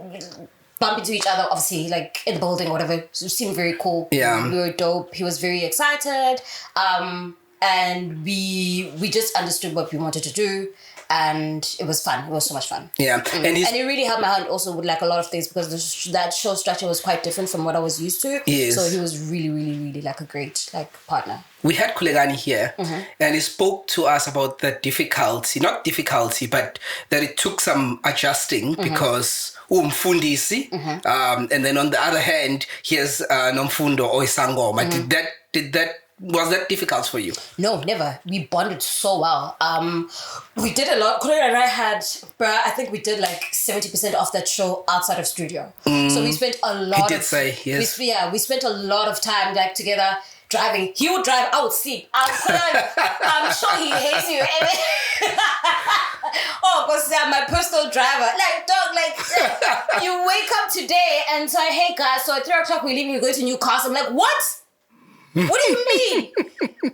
[SPEAKER 2] bump into each other, obviously, like in the building or whatever. It seemed very cool. Yeah. We were dope. He was very excited. And we just understood what we wanted to do. And it was fun. It was so much fun. Yeah. And it really helped my hand also with like a lot of things, because that show structure was quite different from what I was used to. Yes. So he was really, really, really like a great like partner.
[SPEAKER 1] We had Kulegani here, and he spoke to us about the not difficulty, but that it took some adjusting because umfundisi, and then on the other hand, here's nomfundo or isangoma. Was that difficult for you?
[SPEAKER 2] No, never. We bonded so well. We did a lot. Korea and I had, I think we did like 70% of that show outside of studio. So we spent a lot.
[SPEAKER 1] He did say, yes.
[SPEAKER 2] We spent a lot of time like together driving. He would drive, I would sleep. I'm sure he hates you. Oh, because I'm my personal driver. Like, dog, like, you wake up today and say, hey guys, so at 3 o'clock we're leaving, you're going to Newcastle. I'm like, what? What do you mean?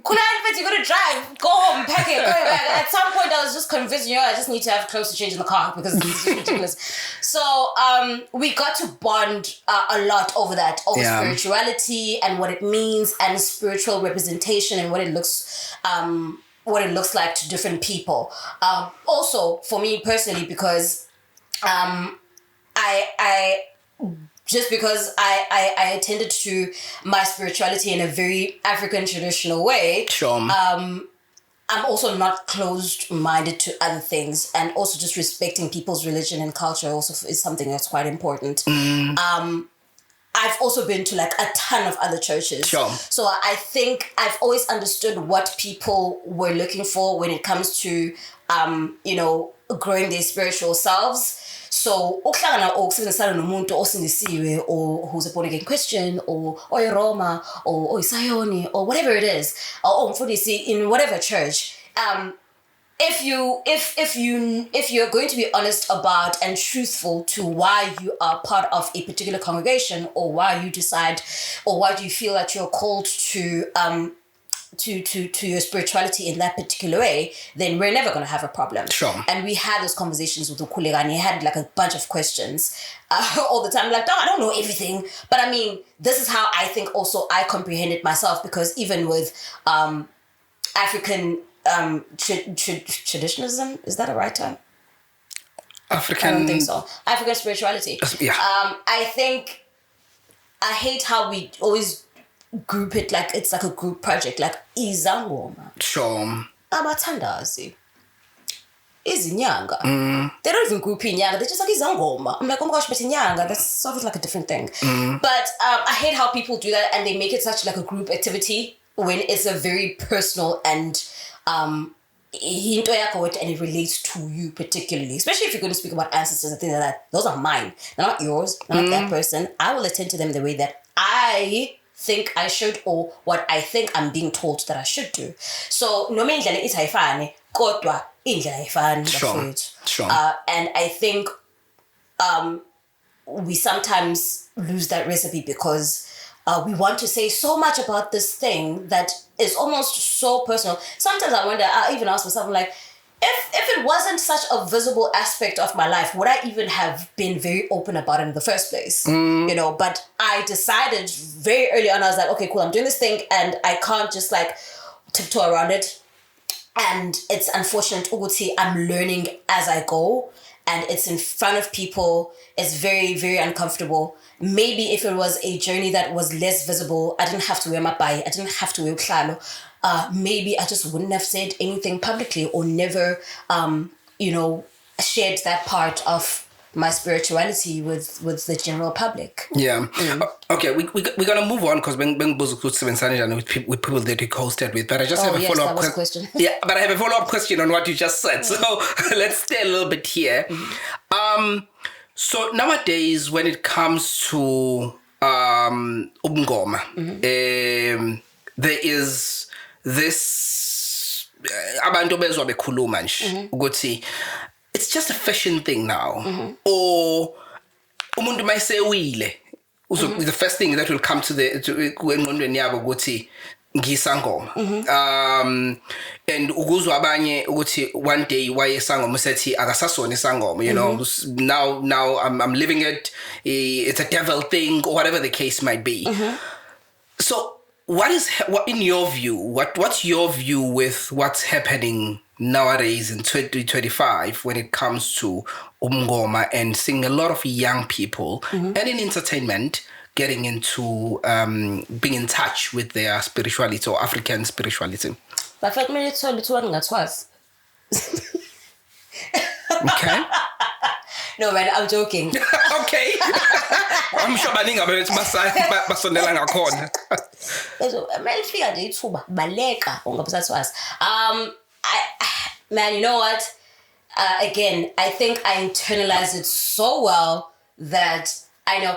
[SPEAKER 2] Could I admit you gotta drive, go home, pack it, go back? At some point I was just convinced, I just need to have clothes to change in the car because it's ridiculous. So we got to bond a lot over that, over spirituality and what it means, and spiritual representation and what it looks like to different people. Also for me personally, because just because I attended to my spirituality in a very African traditional way, I'm also not closed-minded to other things, and also just respecting people's religion and culture also is something that's quite important. I've also been to like a ton of other churches. So I think I've always understood what people were looking for when it comes to, growing their spiritual selves. So, ukusebenzisana nomuntu osindisiwe, or who's a born again Christian, or Roma, or Isayoni, or whatever it is, or umfundisi in whatever church. If you're going to be honest about and truthful to why you are part of a particular congregation, or why you decide, or why do you feel that you're called to your spirituality in that particular way, then we're never going to have a problem. And we had those conversations with Ukulega, and he had like a bunch of questions all the time. Like, I don't know everything, but I mean, this is how I think also I comprehended myself, because even with African traditionalism, is that a right term?
[SPEAKER 1] African.
[SPEAKER 2] I don't think so. African spirituality.
[SPEAKER 1] Yeah.
[SPEAKER 2] I hate how we always group it like it's like a group project, like izangoma. Abathandazi. Izinyanga. They don't even group inyanga, they're just like izangoma. I'm like, oh my gosh, but inyanga, that's sort of like a different thing. But I hate how people do that, and they make it such like a group activity when it's a very personal and and it relates to you particularly, especially if you're going to speak about ancestors and things like that. Those are mine, they're not yours, they're not that person. I will attend to them the way that I think I should, or what I think I'm being told that I should do. So noma indlela ithi ayifani, kodwa indlela ayifani bafowethu. And I think we sometimes lose that recipe because we want to say so much about this thing that is almost so personal. Sometimes I wonder, I even ask myself, I'm like, if it wasn't such a visible aspect of my life, would I even have been very open about it in the first place? You know, but I decided very early on, I was like, okay, cool, I'm doing this thing and I can't just like tiptoe around it. And it's unfortunate, Uguti, I'm learning as I go and it's in front of people. It's very, very uncomfortable. Maybe if it was a journey that was less visible, I didn't have to wear my bai, I didn't have to wear klalo. Maybe I just wouldn't have said anything publicly or never, shared that part of my spirituality with the general public.
[SPEAKER 1] Yeah. Okay, we're gonna move on because with people that we hosted with, but I just have a follow-up
[SPEAKER 2] question.
[SPEAKER 1] Yeah, but I have a follow-up question on what you just said. So let's stay a little bit here. So nowadays, when it comes to umngoma, there is this abantu bezwa bekhuluma nje ukuthi it's just a fashion thing now, or umuntu mayisewile the first thing that will come to engqondweni yabo ukuthi ngisangoma, and ukuzwa abanye ukuthi one day wayesangoma usethi akasasona isangoma, you know, now I'm living it, it's a devil thing or whatever the case might be. So what in your view, what's your view with what's happening nowadays in 2025 when it comes to umngoma and seeing a lot of young people and in entertainment getting into being in touch with their spirituality or African spirituality? Okay.
[SPEAKER 2] No, man, I'm joking.
[SPEAKER 1] Okay. I'm sure baninga basondela ngakhona.
[SPEAKER 2] Man, you know what? Again, I think I internalized it so well that I know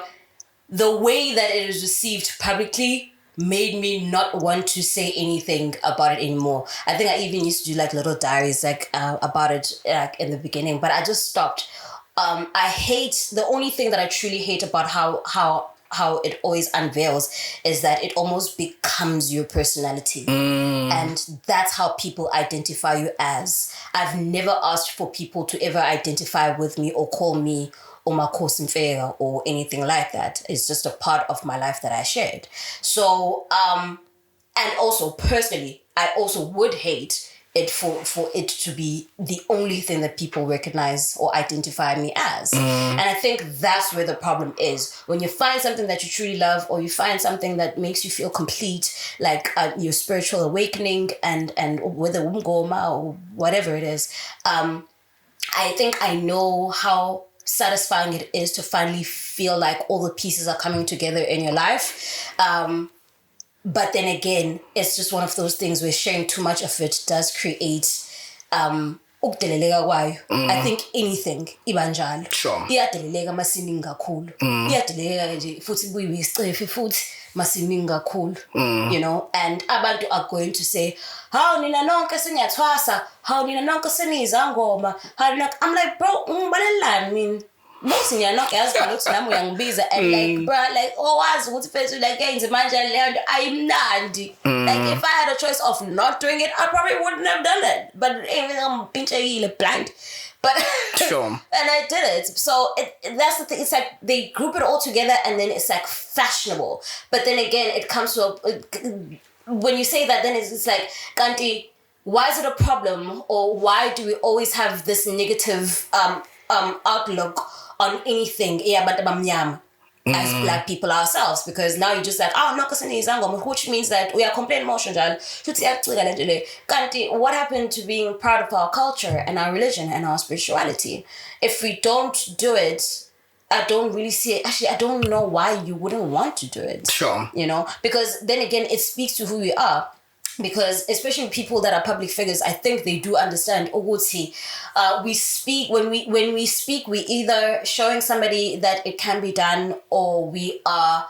[SPEAKER 2] the way that it is received publicly made me not want to say anything about it anymore. I think I even used to do like little diaries about it in the beginning, but I just stopped. I hate, the only thing that I truly hate about how it always unveils is that it almost becomes your personality. And that's how people identify you as. I've never asked for people to ever identify with me or call me Kini Shandu or anything like that. It's just a part of my life that I shared. So, and also personally, I also would hate it for it to be the only thing that people recognize or identify me as. And I think that's where the problem is. When you find something that you truly love, or you find something that makes you feel complete, like your spiritual awakening and whether umngoma or whatever it is, I think I know how satisfying it is to finally feel like all the pieces are coming together in your life. But then again, it's just one of those things where sharing too much of it does create I think anything ibanjalo.
[SPEAKER 1] Sure.
[SPEAKER 2] Iyadeleleka masiningi kakhulu. Iyadeleleka nje futhi kuyisicefe futhi masiningi kakhulu. You know, and abantu are going to say, "How nina nonke sinyathwasa, how nina nonke senizangoma." I'm like, bro, ngibalelani mina? Most in your knock as and like, bro, like, wazi ukuthi fethu like yenze manje leyo nto ayimnandi. Like if I had a choice of not doing it, I probably wouldn't have done it. But even I'm blind. But
[SPEAKER 1] sure.
[SPEAKER 2] And I did it. So that's the thing. It's like they group it all together and then it's like fashionable. But then again, it comes to when you say that, then it's like, Kanti, why is it a problem, or why do we always have this negative outlook on anything as black people ourselves? Because now you're just like, which means that we are complete emotion. What happened to being proud of our culture and our religion and our spirituality? If we don't do it, I don't really see it. Actually, I don't know why you wouldn't want to do it.
[SPEAKER 1] Sure.
[SPEAKER 2] You know, because then again, it speaks to who we are. Because especially people that are public figures, I think they do understand. We speak when we speak, we either showing somebody that it can be done, or we are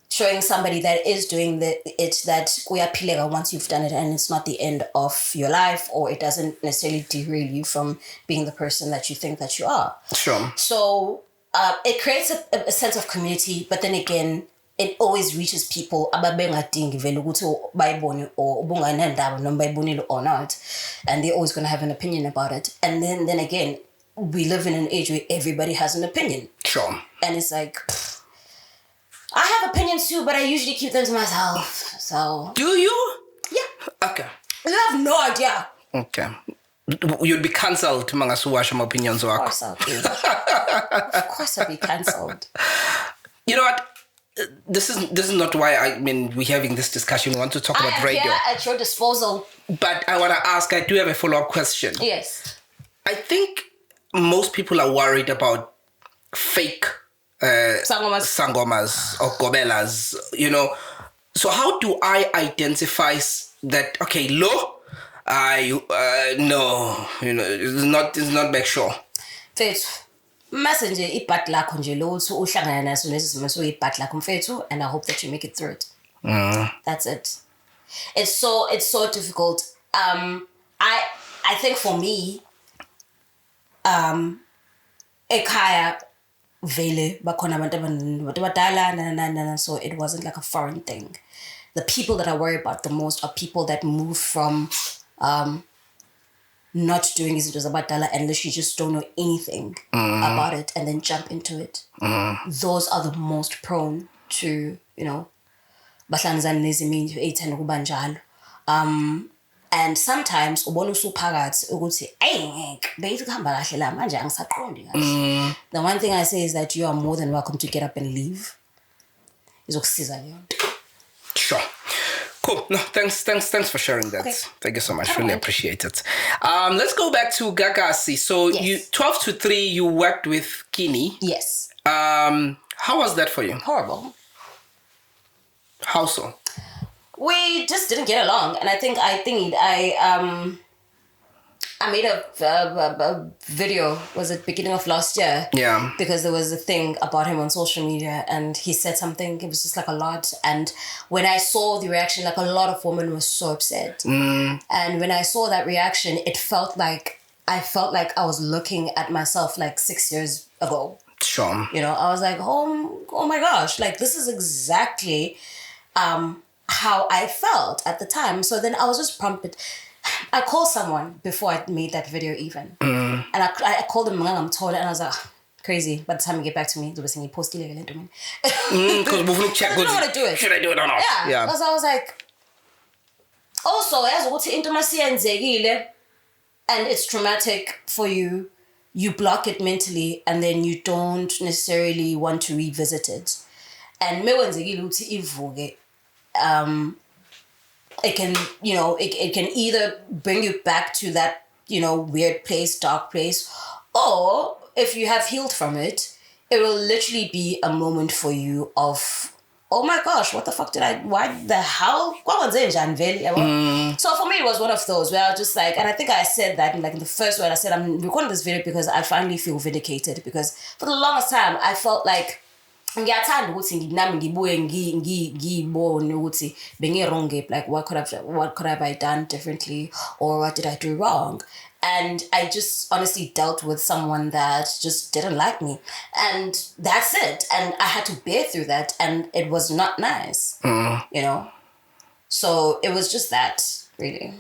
[SPEAKER 2] showing somebody that is doing it that we are pilega once you've done it, and it's not the end of your life, or it doesn't necessarily derail you from being the person that you think that you are.
[SPEAKER 1] Sure.
[SPEAKER 2] So it creates a sense of community, but then again, it always reaches people ababengadingi vele ukuthi bayibone or ubunganandaba noma bayibonile or not, and they're always going to have an opinion about it. And then again, we live in an age where everybody has an opinion.
[SPEAKER 1] Sure.
[SPEAKER 2] And it's like, I have opinions too, but I usually keep them to myself. So.
[SPEAKER 1] Do you?
[SPEAKER 2] Yeah.
[SPEAKER 1] Okay.
[SPEAKER 2] You have no idea.
[SPEAKER 1] Okay. You'd be cancelled, mangasuwasha my opinions
[SPEAKER 2] Of
[SPEAKER 1] work.
[SPEAKER 2] course I'll be. Of course I'll be cancelled.
[SPEAKER 1] You know what? This is not why we're having this discussion. We want to talk about radio.
[SPEAKER 2] I am here at your disposal.
[SPEAKER 1] But I want to ask, I do have a follow-up question.
[SPEAKER 2] Yes.
[SPEAKER 1] I think most people are worried about fake sangomas or gobelas, you know. So how do I identify that, okay, no, you know, it's not make sure.
[SPEAKER 2] Mfethu, message ibhat lakho nje lo uthi uhlangana naso lesi simo so ibhat lakho mfethu, and I hope that you make it through it. That's it. It's so difficult. I think for me, ekhaya vele bakhona abantu abadala so it wasn't like a foreign thing. The people that I worry about the most are people that move from not doing izinto zabadala and literally just don't know anything about it and then jump into it. Those are the most prone to, you know, bahlangana nezimo ey'thanda ukuba njalo. And sometimes ubona usuphakathi ukuthi ngeke beyithi kuhamba kahle la manje angisaqondi kahle. The one thing I say is that you are more than welcome to get up and leave. Izokusiza leyo nto.
[SPEAKER 1] Sure. Cool. No, thanks for sharing that. Okay. Thank you so much. Really appreciate it. Let's go back to Gagasi. So yes. You 12 to 3 you worked with Kini.
[SPEAKER 2] Yes.
[SPEAKER 1] How was that for you?
[SPEAKER 2] Horrible.
[SPEAKER 1] How so?
[SPEAKER 2] We just didn't get along, and I made a video, was it beginning of last year?
[SPEAKER 1] Yeah.
[SPEAKER 2] Because there was a thing about him on social media and he said something, it was just like a lot. And when I saw the reaction, like a lot of women were so upset. And when I saw that reaction, I felt like I was looking at myself like 6 years ago.
[SPEAKER 1] Sure.
[SPEAKER 2] You know, I was like, oh my gosh, like this is exactly how I felt at the time. So then I was just prompted. I called someone before I made that video even. And I called him and I was like, crazy. By the time you get back to me, they'll be post illegal into me.
[SPEAKER 1] Because we'll check.
[SPEAKER 2] I don't know how to do it.
[SPEAKER 1] Should I do it or not?
[SPEAKER 2] Yeah. Because I was like, also, as what intimacy and it's traumatic for you. You block it mentally and then you don't necessarily want to revisit it. And it can, you know, it can either bring you back to that, you know, weird place, dark place, or if you have healed from it, it will literally be a moment for you of, oh my gosh, what the fuck why the hell? So for me, it was one of those where I was just like, and I think I said that in the first word, I said, I'm recording this video because I finally feel vindicated, because for the longest time, I felt like, ngiyathanda ukuthi nginami ngibuye ngibone ukuthi bengi-wrong, like what could have I done differently, or what did I do wrong? And I just honestly dealt with someone that just didn't like me, and that's it. And I had to bear through that, and it was not nice, you know. So it was just that, really.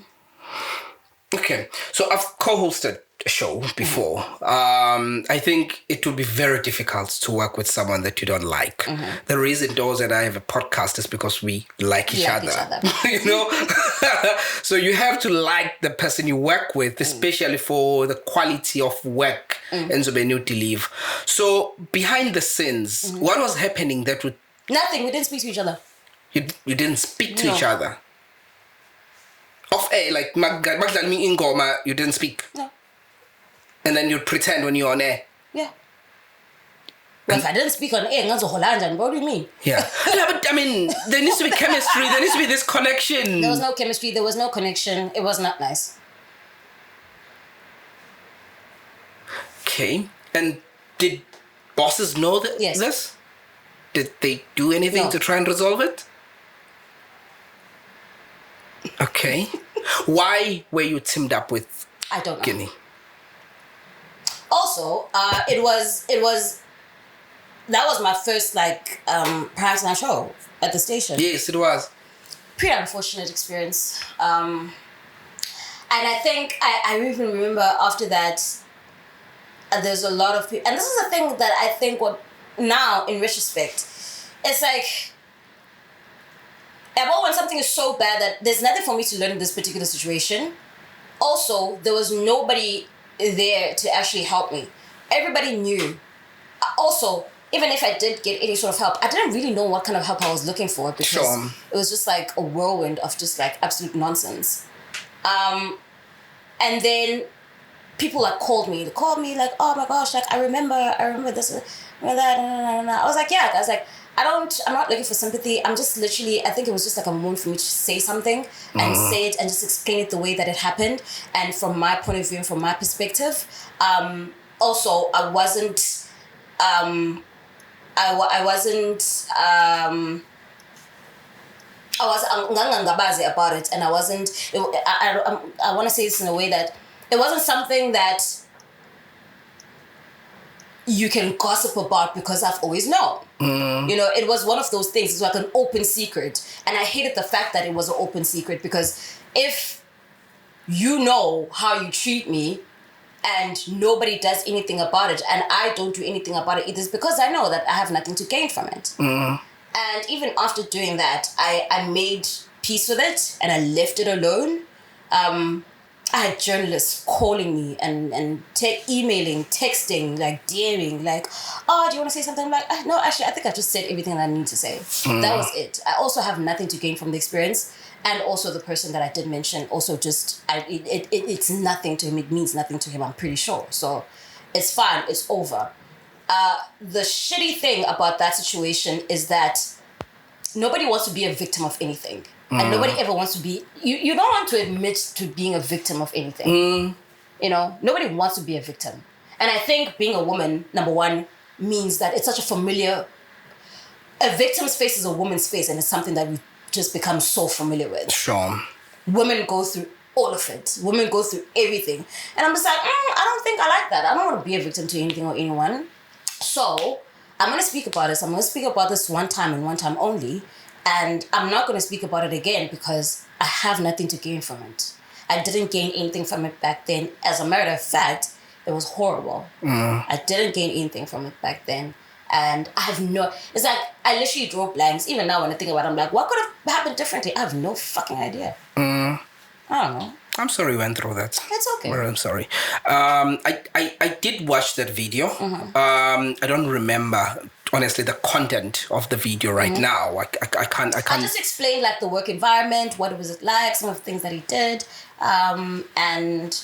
[SPEAKER 1] Okay, so I've co-hosted a show before. I think it would be very difficult to work with someone that you don't like. The reason Doz and I have a podcast is because we like each other. You know? So you have to like the person you work with, especially for the quality of work and so when you leave. So behind the scenes, what was happening that would...
[SPEAKER 2] Nothing. We didn't speak to each other.
[SPEAKER 1] You didn't speak to each other? Off air, like Magdalene Ingoma, you didn't speak?
[SPEAKER 2] No.
[SPEAKER 1] And then you'd pretend when you're on air?
[SPEAKER 2] Yeah. Well, if I didn't speak on air, what do you mean?
[SPEAKER 1] Yeah. Yeah, but I mean, there needs to be chemistry, there needs to be this connection.
[SPEAKER 2] There was no chemistry, there was no connection, it was not nice.
[SPEAKER 1] Okay. And did bosses know this? Did they do anything to try and resolve it? Okay. Why were you teamed up with
[SPEAKER 2] I don't know.
[SPEAKER 1] Kini?
[SPEAKER 2] Also, it was that was my first like primetime show at the station.
[SPEAKER 1] Yes, it was.
[SPEAKER 2] Pretty unfortunate experience. And I think I even remember after that, there's a lot of people, and this is the thing that I think what now in retrospect, it's like, when something is so bad that there's nothing for me to learn in this particular situation. Also, there was nobody there to actually help me. Everybody knew. Also, even if I did get any sort of help, I didn't really know what kind of help I was looking for because it was just like a whirlwind of just like absolute nonsense. And then people like called me. They called me like, oh my gosh, like I remember this, remember that. I was like, yeah, guys, like I'm not looking for sympathy. I'm just literally, I think it was just like a moment for me to say something and say it and just explain it the way that it happened. And from my point of view and from my perspective, also I wasn't about it, and I wasn't. I want to say this in a way that it wasn't something that you can gossip about because I've always known. You know, it was one of those things. It's like an open secret, and I hated the fact that it was an open secret because if you know how you treat me and nobody does anything about it, and I don't do anything about it, it is because I know that I have nothing to gain from it. And even after doing that, I made peace with it and I left it alone. I had journalists calling me and emailing, texting, like DMing, like, oh, do you want to say something? I'm like, no, actually, I think I just said everything that I need to say. That was it. I also have nothing to gain from the experience. And also the person that I did mention also just, it's nothing to him. It means nothing to him, I'm pretty sure. So it's fine. It's over. The shitty thing about that situation is that nobody wants to be a victim of anything. And nobody ever wants to be... You don't want to admit to being a victim of anything. You know? Nobody wants to be a victim. And I think being a woman, number one, means that it's such a familiar... A victim's face is a woman's face, and it's something that we just become so familiar with.
[SPEAKER 1] Sure.
[SPEAKER 2] Women go through all of it. Women go through everything. And I'm just like, I don't think I like that. I don't want to be a victim to anything or anyone. So, I'm going to speak about this. I'm going to speak about this one time and one time only. And I'm not going to speak about it again because I have nothing to gain from it. I didn't gain anything from it back then. As a matter of fact, it was horrible. I didn't gain anything from it back then. And I have no... It's like, I literally draw blanks. Even now when I think about it, I'm like, what could have happened differently? I have no fucking idea. I don't know.
[SPEAKER 1] I'm sorry you went through that.
[SPEAKER 2] It's okay.
[SPEAKER 1] I'm sorry. I did watch that video. I don't remember, honestly, the content of the video right now. I can't.
[SPEAKER 2] I just explained like the work environment, what was it like, some of the things that he did, and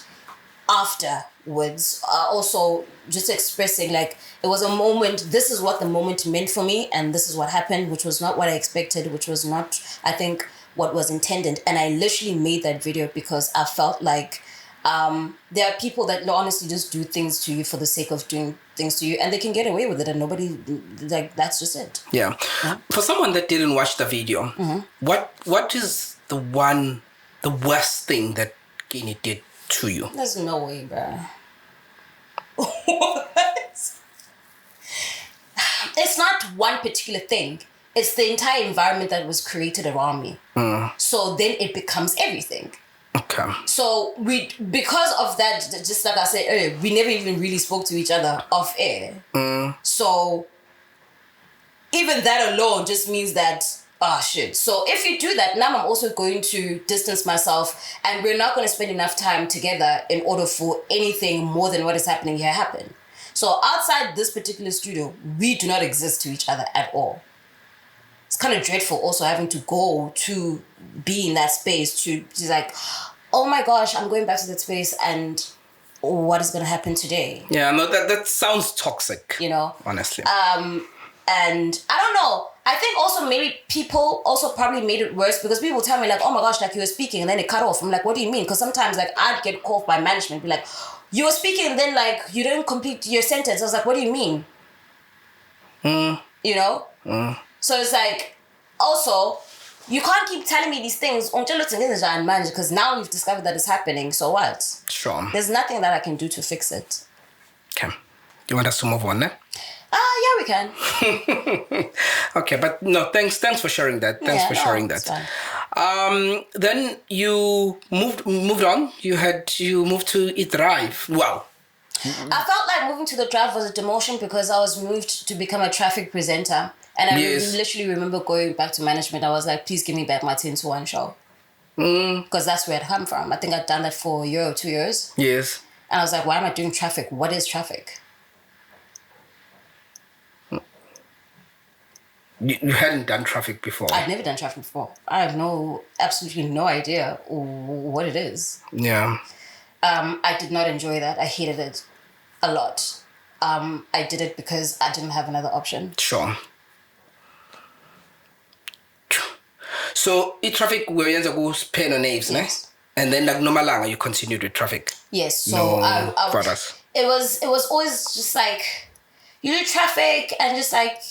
[SPEAKER 2] afterwards, also just expressing like it was a moment. This is what the moment meant for me, and this is what happened, which was not what I expected, which was not, I think, what was intended. And I literally made that video because I felt like there are people that honestly just do things to you for the sake of doing things to you, and they can get away with it, and nobody, like, that's just it.
[SPEAKER 1] Yeah. For someone that didn't watch the video, what is the worst thing that Kini did to you?
[SPEAKER 2] There's no way, bro. It's not one particular thing. It's the entire environment that was created around me. So then it becomes everything.
[SPEAKER 1] Okay.
[SPEAKER 2] So because of that, just like I said earlier, we never even really spoke to each other off air. So even that alone just means that, shit. So if you do that, now I'm also going to distance myself, and we're not going to spend enough time together in order for anything more than what is happening here happen. So outside this particular studio, we do not exist to each other at all. It's kind of dreadful also having to go to be in that space to just like, oh my gosh, I'm going back to that space, and what is going to happen today?
[SPEAKER 1] Yeah, no, that sounds toxic.
[SPEAKER 2] You know?
[SPEAKER 1] Honestly.
[SPEAKER 2] And I don't know. I think also maybe people also probably made it worse because people tell me like, oh my gosh, like you were speaking and then it cut off. I'm like, what do you mean? Because sometimes like I'd get called by management, be like, you were speaking and then like you didn't complete your sentence. I was like, what do you mean? You know? So it's like, also, you can't keep telling me these things because now we've discovered that it's happening. So what?
[SPEAKER 1] Sure.
[SPEAKER 2] There's nothing that I can do to fix it.
[SPEAKER 1] Okay. You want us to move on, eh?
[SPEAKER 2] Yeah, we can.
[SPEAKER 1] Okay, but no, thanks for sharing that. Thanks for sharing that. Then you moved on. You moved to eDrive. Wow.
[SPEAKER 2] I felt like moving to the drive was a demotion because I was moved to become a traffic presenter. And I literally remember going back to management. I was like, please give me back my 10 to 1 show. Because that's where I'd come from. I think I'd done that for a year or 2 years.
[SPEAKER 1] Yes.
[SPEAKER 2] And I was like, why am I doing traffic? What is traffic?
[SPEAKER 1] You hadn't done traffic before.
[SPEAKER 2] I'd never done traffic before. I have absolutely no idea what it is.
[SPEAKER 1] Yeah.
[SPEAKER 2] I did not enjoy that. I hated it a lot. I did it because I didn't have another option.
[SPEAKER 1] Sure. So, traffic where you go pen on names, yes. And then like Nomalanga, you continued with traffic.
[SPEAKER 2] Yes. So it was always just like you do traffic and just like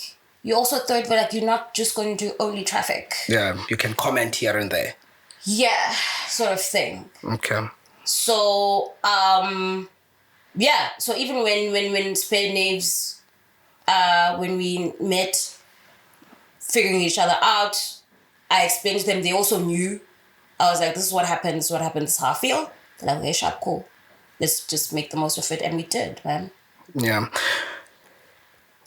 [SPEAKER 2] you also thought, but like you're not just going to do only traffic.
[SPEAKER 1] Yeah, you can comment here and there.
[SPEAKER 2] Yeah, sort of thing.
[SPEAKER 1] Okay.
[SPEAKER 2] So yeah. So even when Spare Names, when we met, figuring each other out, I explained to them. They also knew. I was like, this is what happened. This is what happened. This is how I feel. They're like, okay, sharp, cool. Let's just make the most of it, and we did, man.
[SPEAKER 1] Yeah.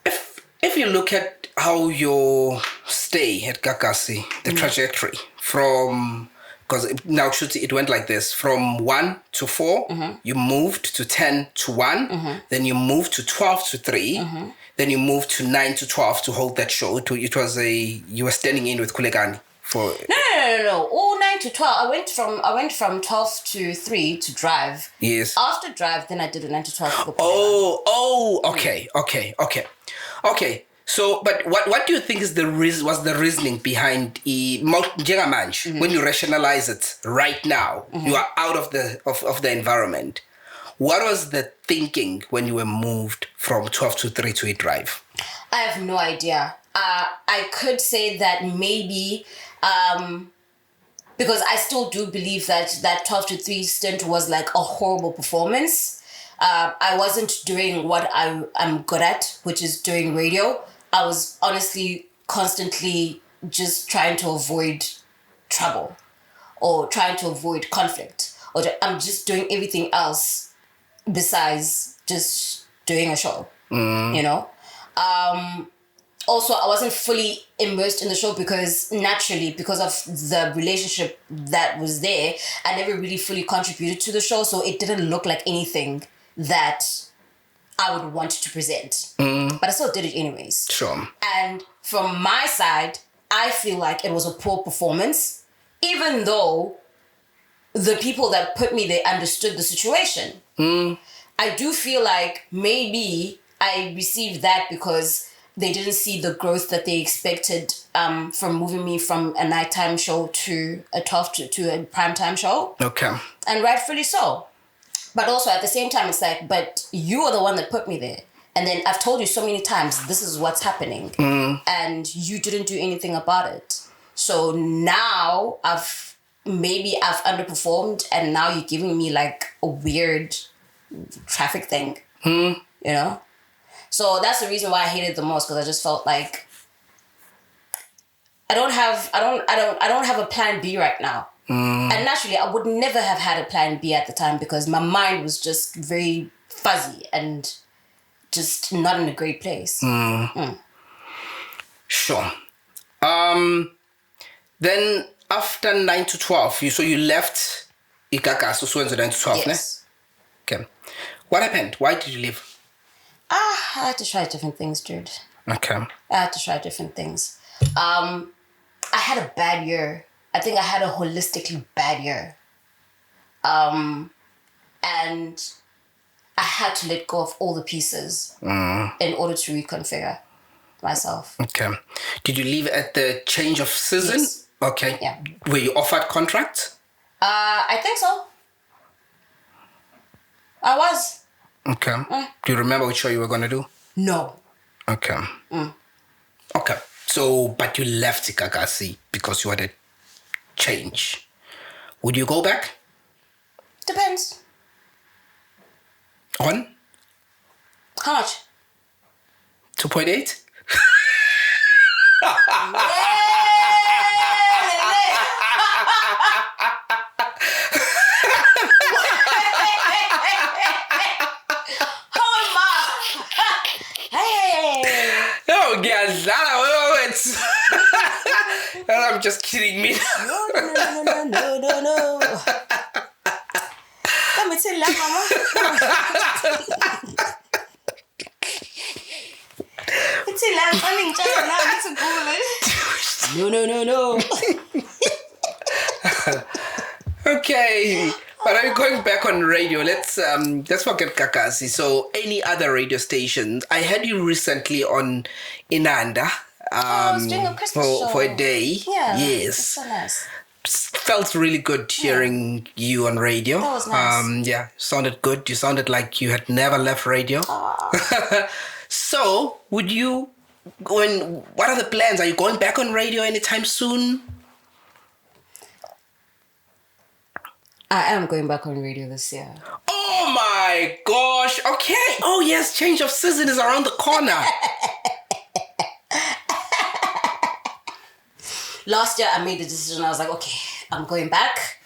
[SPEAKER 1] If you look at how your stay at Gagasi, the trajectory from, because now it went like this, from 1 to 4, you moved to 10 to 1, then you moved to 12 to 3, then you moved to 9 to 12 to hold that show. You were standing in with Kulegani for...
[SPEAKER 2] No. All 9 to 12. I went from 12 to 3 to drive.
[SPEAKER 1] Yes.
[SPEAKER 2] After drive, then I did a 9 to 12.
[SPEAKER 1] Okay. So, but what do you think is was the reasoning behind when you rationalize it right now? You are out of the environment. What was the thinking when you were moved from 12 to 3 to eDrive?
[SPEAKER 2] I have no idea. I could say that maybe because I still do believe that 12 to 3 stint was like a horrible performance. I wasn't doing what I'm good at, which is doing radio. I was honestly constantly just trying to avoid trouble or trying to avoid conflict. I'm just doing everything else besides just doing a show, you know? Also, I wasn't fully immersed in the show because naturally, because of the relationship that was there, I never really fully contributed to the show. So it didn't look like anything that I would want to present. But I still did it anyways.
[SPEAKER 1] Sure.
[SPEAKER 2] And from my side, I feel like it was a poor performance, even though the people that put me there understood the situation. I do feel like maybe I received that because they didn't see the growth that they expected from moving me from a nighttime show to a 12 to a primetime show.
[SPEAKER 1] Okay.
[SPEAKER 2] And rightfully so. But also at the same time, it's like, but you are the one that put me there. And then I've told you so many times, this is what's happening. And you didn't do anything about it. So now I've underperformed and now you're giving me like a weird traffic thing, you know? So that's the reason why I hated it the most, because I just felt like I don't have a plan B right now. And naturally, I would never have had a plan B at the time because my mind was just very fuzzy and just not in a great place.
[SPEAKER 1] Sure. Then after 9 to 12, you left Gagasi, so 9 to 12,
[SPEAKER 2] yes.
[SPEAKER 1] Ne? Okay. What happened? Why did you leave?
[SPEAKER 2] I had to try different things, dude.
[SPEAKER 1] Okay.
[SPEAKER 2] I had to try different things. I had a bad year. I think I had a holistically bad year. And I had to let go of all the pieces in order to reconfigure myself.
[SPEAKER 1] Okay. Did you leave at the change of season?
[SPEAKER 2] Yes.
[SPEAKER 1] Okay.
[SPEAKER 2] Yeah.
[SPEAKER 1] Were you offered contract?
[SPEAKER 2] I think so. I was.
[SPEAKER 1] Okay. Do you remember which show you were going to do?
[SPEAKER 2] No.
[SPEAKER 1] Okay. Okay. So, but you left Gagasi because you had a change. Would you go back? 2.8? No, guys, I'm just kidding me.
[SPEAKER 2] No. Let me tell you, Mama. No.
[SPEAKER 1] Okay, but are you going back on radio? Let's forget Gagasi. So, any other radio stations? I heard you recently on Inanda.
[SPEAKER 2] I was doing a Christmas show
[SPEAKER 1] for a day.
[SPEAKER 2] Yeah,
[SPEAKER 1] yes,
[SPEAKER 2] so nice.
[SPEAKER 1] Felt really good hearing you on radio.
[SPEAKER 2] That was nice.
[SPEAKER 1] Yeah, sounded good. You sounded like you had never left radio. So, what are the plans? Are you going back on radio anytime soon?
[SPEAKER 2] I am going back on radio this year.
[SPEAKER 1] Oh my gosh. Okay. Oh yes, change of season is around the corner.
[SPEAKER 2] Last year I made the decision. I was like, okay, I'm going back.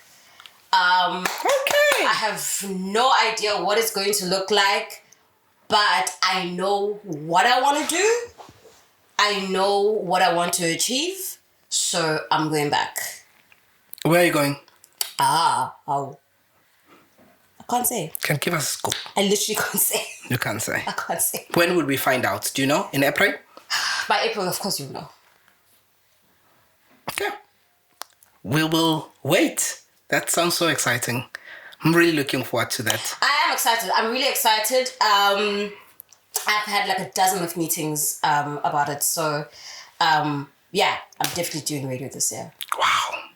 [SPEAKER 1] Okay.
[SPEAKER 2] I have no idea what it's going to look like, but I know what I want to do. I know what I want to achieve. So I'm going back.
[SPEAKER 1] Where are you going?
[SPEAKER 2] I can't say.
[SPEAKER 1] Can give us a scoop.
[SPEAKER 2] I literally can't say.
[SPEAKER 1] You can't say.
[SPEAKER 2] I can't say.
[SPEAKER 1] When would we find out? Do you know? In April?
[SPEAKER 2] By April, of course, you'll know.
[SPEAKER 1] Okay. We will wait. That sounds so exciting. I'm really looking forward to that.
[SPEAKER 2] I am excited. I'm really excited. I've had like a dozen of meetings about it. So, yeah, I'm definitely doing radio this year.
[SPEAKER 1] Wow.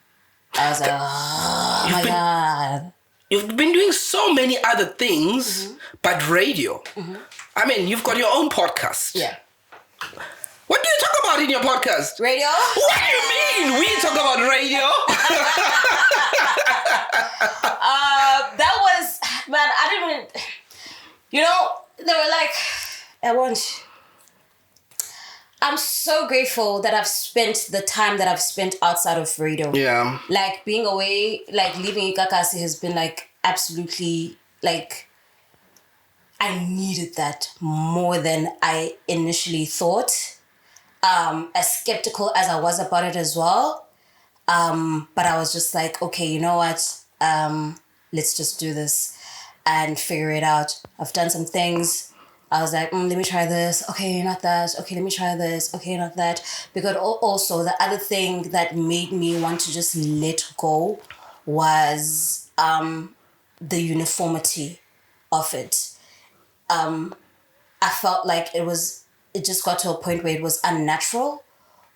[SPEAKER 2] I was like, oh my God.
[SPEAKER 1] You've been doing so many other things, but radio. I mean, you've got your own podcast.
[SPEAKER 2] Yeah.
[SPEAKER 1] What do you talk about in your podcast?
[SPEAKER 2] Radio?
[SPEAKER 1] What do you mean? We talk about radio?
[SPEAKER 2] That was, man, I didn't even, they were like, I'm so grateful that I've spent the time that I've spent outside of radio.
[SPEAKER 1] Yeah.
[SPEAKER 2] Like being away, like leaving Gagasi has been like absolutely like, I needed that more than I initially thought. As skeptical as I was about it as well. But I was just like, okay, you know what? Let's just do this and figure it out. I've done some things. I was like, let me try this. Okay, not that. Okay, let me try this. Okay, not that. Because also the other thing that made me want to just let go was the uniformity of it. I felt like it just got to a point where it was unnatural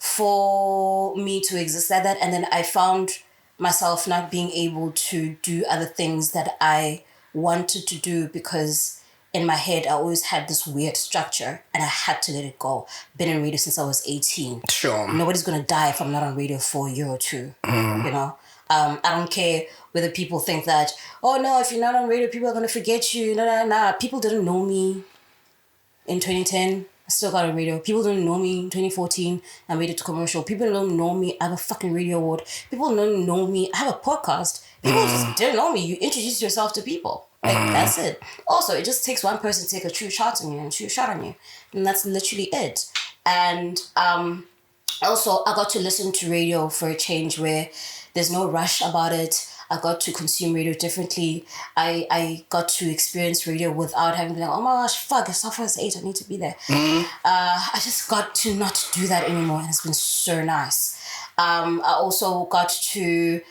[SPEAKER 2] for me to exist like that. And then I found myself not being able to do other things that I wanted to do because in my head, I always had this weird structure and I had to let it go. Been in radio since I was 18.
[SPEAKER 1] Sure.
[SPEAKER 2] Nobody's going to die if I'm not on radio for a year or two, you know? I don't care whether people think that, oh no, if you're not on radio, people are going to forget you. Nah. People didn't know me in 2010. I still got a radio. People didn't know me in 2014. I made it to commercial. People don't know me. I have a fucking radio award. People don't know me. I have a podcast. People just didn't know me. You introduce yourself to people. Like, that's it. Also, it just takes one person to take a true shot on you and shoot a shot on you. And that's literally it. And also, I got to listen to radio for a change where there's no rush about it. I got to consume radio differently. I got to experience radio without having to be like, oh my gosh, fuck, it's half past 8, I need to be there. I just got to not do that anymore, and it's been so nice. I also got to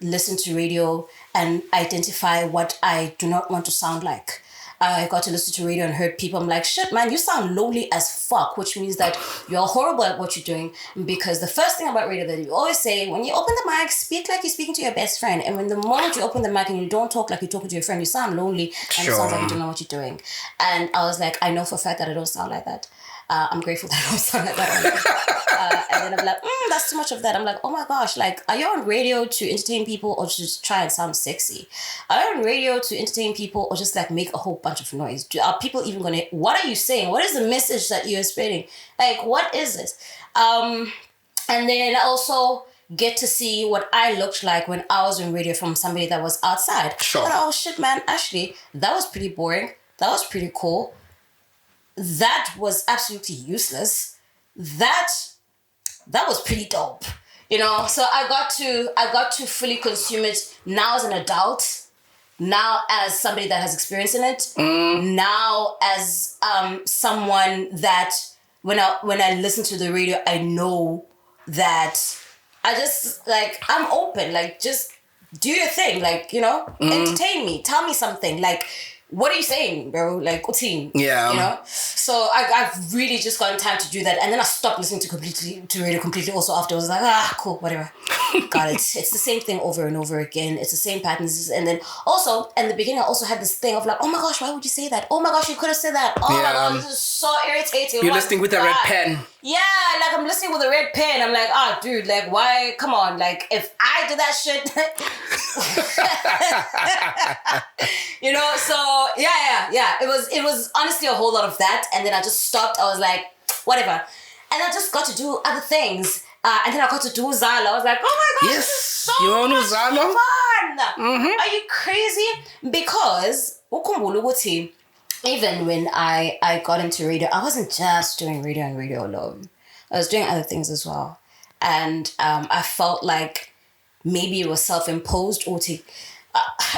[SPEAKER 2] listen to radio and identify what I do not want to sound like. I got to listen to radio and heard people. I'm like, shit, man, you sound lonely as fuck, which means that you're horrible at what you're doing. Because the first thing about radio that you always say, when you open the mic, speak like you're speaking to your best friend. And when the moment you open the mic and you don't talk like you're talking to your friend, you sound lonely and it sounds like you don't know what you're doing. And I was like, I know for a fact that I don't sound like that. I'm grateful that I don't sound like that. And then I'm like, that's too much of that. I'm like, oh my gosh, like, are you on radio to entertain people or just try and sound sexy? Are you on radio to entertain people or just like make a whole bunch bunch of noise. Are people even going to, what are you saying? What is the message that you're spreading? Like, what is it? And then also get to see what I looked like when I was in radio from somebody that was outside.
[SPEAKER 1] Sure.
[SPEAKER 2] And, oh shit, man, actually, that was pretty boring. That was pretty cool. That was absolutely useless. That was pretty dope. You know, so I got to fully consume it now as an adult, now as somebody that has experience in it, now as someone that when I listen to the radio, I know that I just like, I'm open, like just do your thing, like, you know, entertain me, tell me something, like, what are you saying, bro? Like,
[SPEAKER 1] yeah,
[SPEAKER 2] you know. So I've really just gotten time to do that, and then I stopped listening to radio completely. Also afterwards, like, cool, whatever. Got it. It's the same thing over and over again. It's the same patterns, and then also in the beginning, I also had this thing of like, oh my gosh, why would you say that? Oh my gosh, you could have said that. Oh my god, this is so irritating.
[SPEAKER 1] You're listening with a red pen.
[SPEAKER 2] Yeah, like I'm listening with a red pen. I'm like, dude, like why? Come on, like if I did that shit, you know. So yeah. It was honestly a whole lot of that, and then I just stopped. I was like, whatever, and I just got to do other things. And then I got to do Uzalo. I was like, oh my gosh,
[SPEAKER 1] yes,
[SPEAKER 2] this is so
[SPEAKER 1] you want
[SPEAKER 2] much
[SPEAKER 1] Uzalo?
[SPEAKER 2] fun. Are you crazy? Because even when I got into radio, I wasn't just doing radio and radio alone. I was doing other things as well. And I felt like maybe it was self-imposed or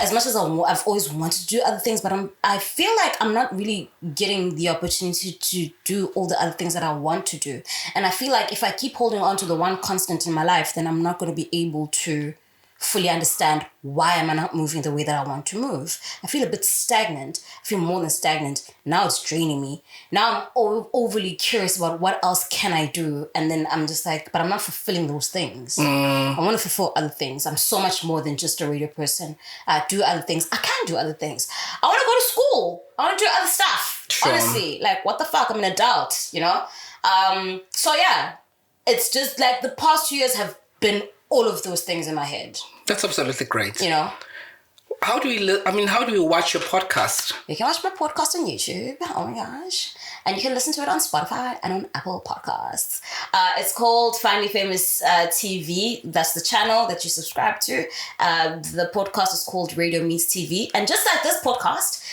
[SPEAKER 2] as much as I've always wanted to do other things, but I feel like I'm not really getting the opportunity to do all the other things that I want to do. And I feel like if I keep holding on to the one constant in my life, then I'm not going to be able to fully understand why am I not moving the way that I want to move. I feel a bit stagnant. I feel more than stagnant. Now it's draining me. Now I'm overly curious about what else can I do. And then I'm just like, but I'm not fulfilling those things. I want to fulfill other things. I'm so much more than just a radio person. I do other things. I can do other things. I want to go to school. I want to do other stuff. Sure. Honestly, like what the fuck? I'm an adult, you know? So yeah, it's just like the past 2 years have been all of those things in my head.
[SPEAKER 1] That's absolutely great.
[SPEAKER 2] You know?
[SPEAKER 1] How do we watch your podcast?
[SPEAKER 2] You can watch my podcast on YouTube. Oh my gosh. And you can listen to it on Spotify and on Apple Podcasts. It's called Finally Famous TV. That's the channel that you subscribe to. The podcast is called Radio Meets TV. And just like this podcast,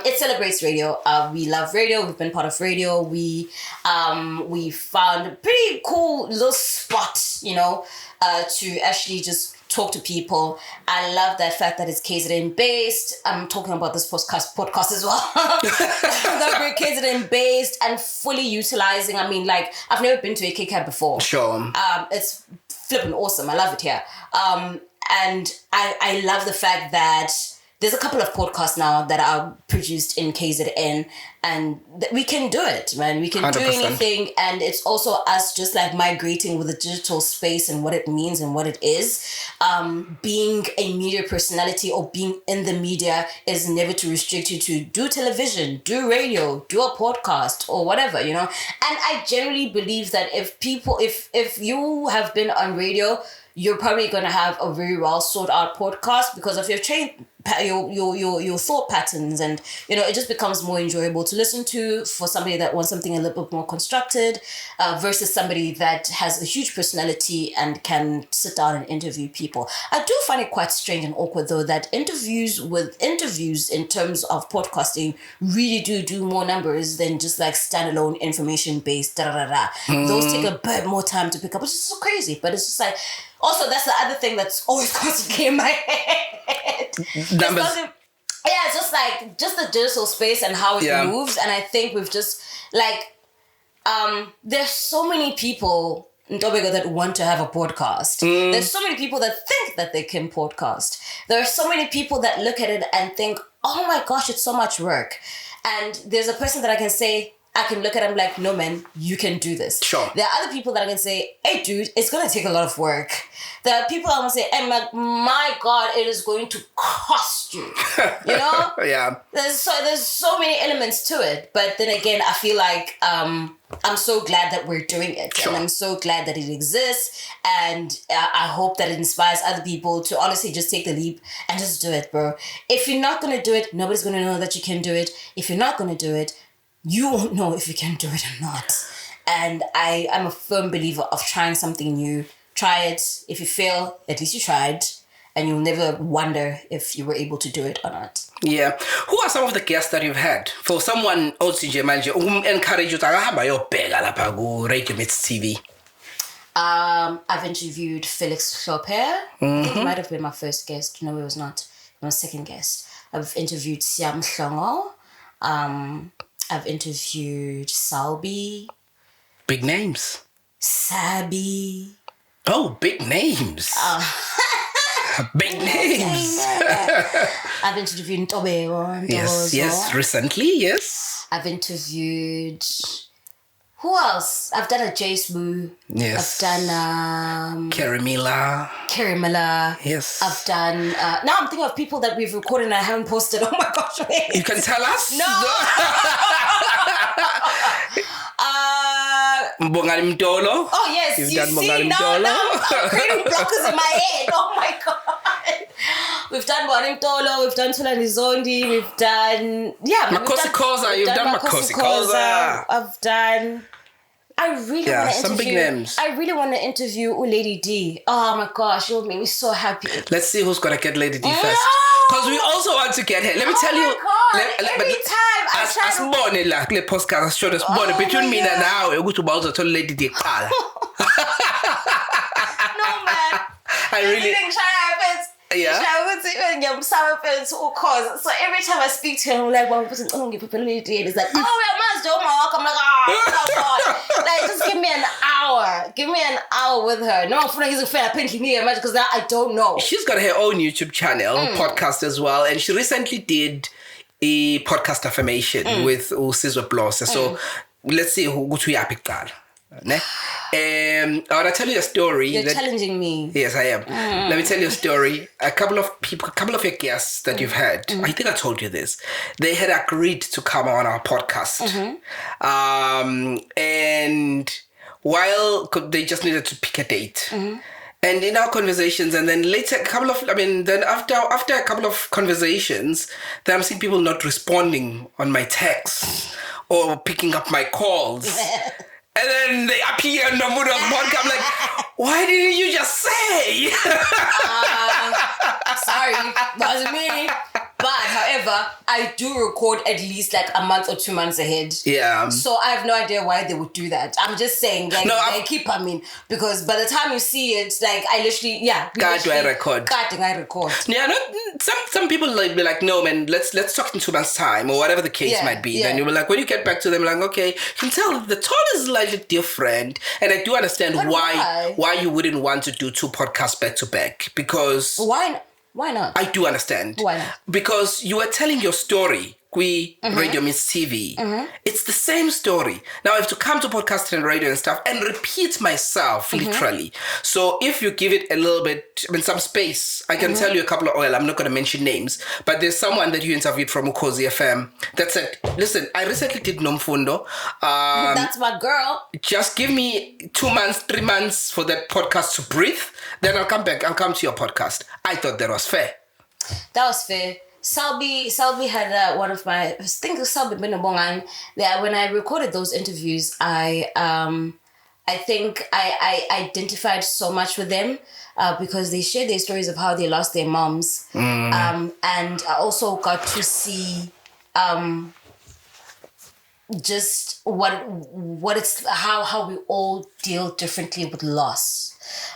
[SPEAKER 2] it celebrates radio. We love radio. We've been part of radio. We found a pretty cool little spot, you know, to actually just talk to people. I love that fact that it's KZN based. I'm talking about this podcast as well. That we're KZN based and fully utilizing. I mean, like, I've never been to a KCAB before.
[SPEAKER 1] Sure.
[SPEAKER 2] It's flipping awesome. I love it here. And I love the fact that there's a couple of podcasts now that are produced in KZN, and we can do it, man. We can 100%. Do anything, and it's also us just like migrating with the digital space and what it means and what it is. Being a media personality or being in the media is never to restrict you to do television, do radio, do a podcast or whatever, you know. And I generally believe that if you have been on radio, you're probably going to have a very well sorted out podcast because of your thought patterns, and you know, it just becomes more enjoyable to listen to for somebody that wants something a little bit more constructed versus somebody that has a huge personality and can sit down and interview people. I do find it quite strange and awkward though that interviews in terms of podcasting really do more numbers than just like standalone information based Those take a bit more time to pick up, which is so crazy, but it's just like, also that's the other thing that's always constantly in my head.
[SPEAKER 1] Numbers.
[SPEAKER 2] Yeah, it's just like the digital space and how it moves, and I think we've just like there's so many people in Tobago that want to have a podcast. There's so many people that think that they can podcast. There are so many people that look at it and think, oh my gosh, it's so much work. And there's a person that I can say, I can look at him like, no man, you can do this.
[SPEAKER 1] Sure.
[SPEAKER 2] There are other people that I can say, hey dude, it's gonna take a lot of work. There are people I want to say, I'm like, my God, it is going to cost you. You know?
[SPEAKER 1] Yeah.
[SPEAKER 2] There's so many elements to it. But then again, I feel like I'm so glad that we're doing it.
[SPEAKER 1] Sure.
[SPEAKER 2] And I'm so glad that it exists. And I hope that it inspires other people to honestly just take the leap and just do it, bro. If you're not going to do it, nobody's going to know that you can do it. If you're not going to do it, you won't know if you can do it or not. And I'm a firm believer of trying something new. Try it. If you fail, at least you tried. And you'll never wonder if you were able to do it or not.
[SPEAKER 1] Yeah. Who are some of the guests that you've had? For someone also encourage you to Radio Mix TV.
[SPEAKER 2] I've interviewed Felix Chopin. I think he might have been my first guest. No, it was not. My second guest. I've interviewed Siam Hlongo. I've interviewed Salbi.
[SPEAKER 1] Big names.
[SPEAKER 2] Sabi.
[SPEAKER 1] Oh, big names. Big names.
[SPEAKER 2] I've interviewed Ntobe.
[SPEAKER 1] Yes, recently, yes.
[SPEAKER 2] I've interviewed... Who else? I've done a Jace Moo.
[SPEAKER 1] Yes.
[SPEAKER 2] I've done...
[SPEAKER 1] Karimila. Yes.
[SPEAKER 2] I've done... now I'm thinking of people that we've recorded and I haven't posted. Oh my gosh, wait.
[SPEAKER 1] You can tell us?
[SPEAKER 2] No!
[SPEAKER 1] Mbongani Mtolo.
[SPEAKER 2] Oh yes,
[SPEAKER 1] You've
[SPEAKER 2] you
[SPEAKER 1] done
[SPEAKER 2] see, now I'm creating blockers in my head. Oh my God. We've done Mbongani Mtolo, we've done Tulani Zondi, we've done... Yeah.
[SPEAKER 1] Makosi Koza, you've done Makosi Koza.
[SPEAKER 2] I've done... I really want to
[SPEAKER 1] some
[SPEAKER 2] interview...
[SPEAKER 1] big names.
[SPEAKER 2] I really want to interview Lady D. Oh my gosh, you'll make me so happy.
[SPEAKER 1] Let's see who's going to get Lady D first. Because we also want to get her. Let me tell you.
[SPEAKER 2] Every time I try to...
[SPEAKER 1] Asibone la kule podcast show us bone between me and now ukuthi ubawuza Lady D qala.
[SPEAKER 2] No man.
[SPEAKER 1] I really
[SPEAKER 2] Yeah. So every time I speak to him, I'm like, well, I don't give a Lady. And he's like, oh, yeah, must do more. I'm like, oh God. Like, just give me an hour. Give me an hour with her. No, I'm feeling he's a fan. I think he needs because now I don't know.
[SPEAKER 1] She's got her own YouTube channel, podcast as well. And she recently did a podcast affirmation with Usizwe Bloss. So let's see who yapi qala. I want to tell you a story.
[SPEAKER 2] You're challenging me.
[SPEAKER 1] Yes, I am. Let me tell you a story. A couple of your guests that you've had, I think I told you this. They had agreed to come on our podcast. And while they just needed to pick a date. And in our conversations, and then later, after a couple of conversations, then I'm seeing people not responding on my texts or picking up my calls. And then they appear in the mood of podcast. I'm like, why didn't you just say?
[SPEAKER 2] Sorry, wasn't me. But however, I do record at least like a month or 2 months ahead.
[SPEAKER 1] Yeah.
[SPEAKER 2] So I have no idea why they would do that. I'm just saying, like, they keep coming. Because by the time you see it, like, I literally,
[SPEAKER 1] I record. Yeah, some people like be like, no man, let's talk in 2 months' time or whatever the case might be. Then you were like, when you get back to them, like, okay, you can tell the tone is slightly different. And I do understand why you wouldn't want to do 2 podcasts back to back. Because
[SPEAKER 2] why not?
[SPEAKER 1] I do understand.
[SPEAKER 2] Why not?
[SPEAKER 1] Because you are telling your story. Radio Miss TV. It's the same story. Now I have to come to podcast and radio and stuff and repeat myself literally. So if you give it a little bit, some space, I can tell you a couple of, I'm not going to mention names, but there's someone that you interviewed from Gagasi FM that said, listen, I recently did Nomfundo.
[SPEAKER 2] That's my girl.
[SPEAKER 1] Just give me 2 months, 3 months for that podcast to breathe. Then I'll come back. I'll come to your podcast. I thought that was fair.
[SPEAKER 2] That was fair. Salbi had one of my, I think Salbi Benobongan, that when I recorded those interviews, I think I identified so much with them because they shared their stories of how they lost their moms. And I also got to see just what it's, how we all deal differently with loss.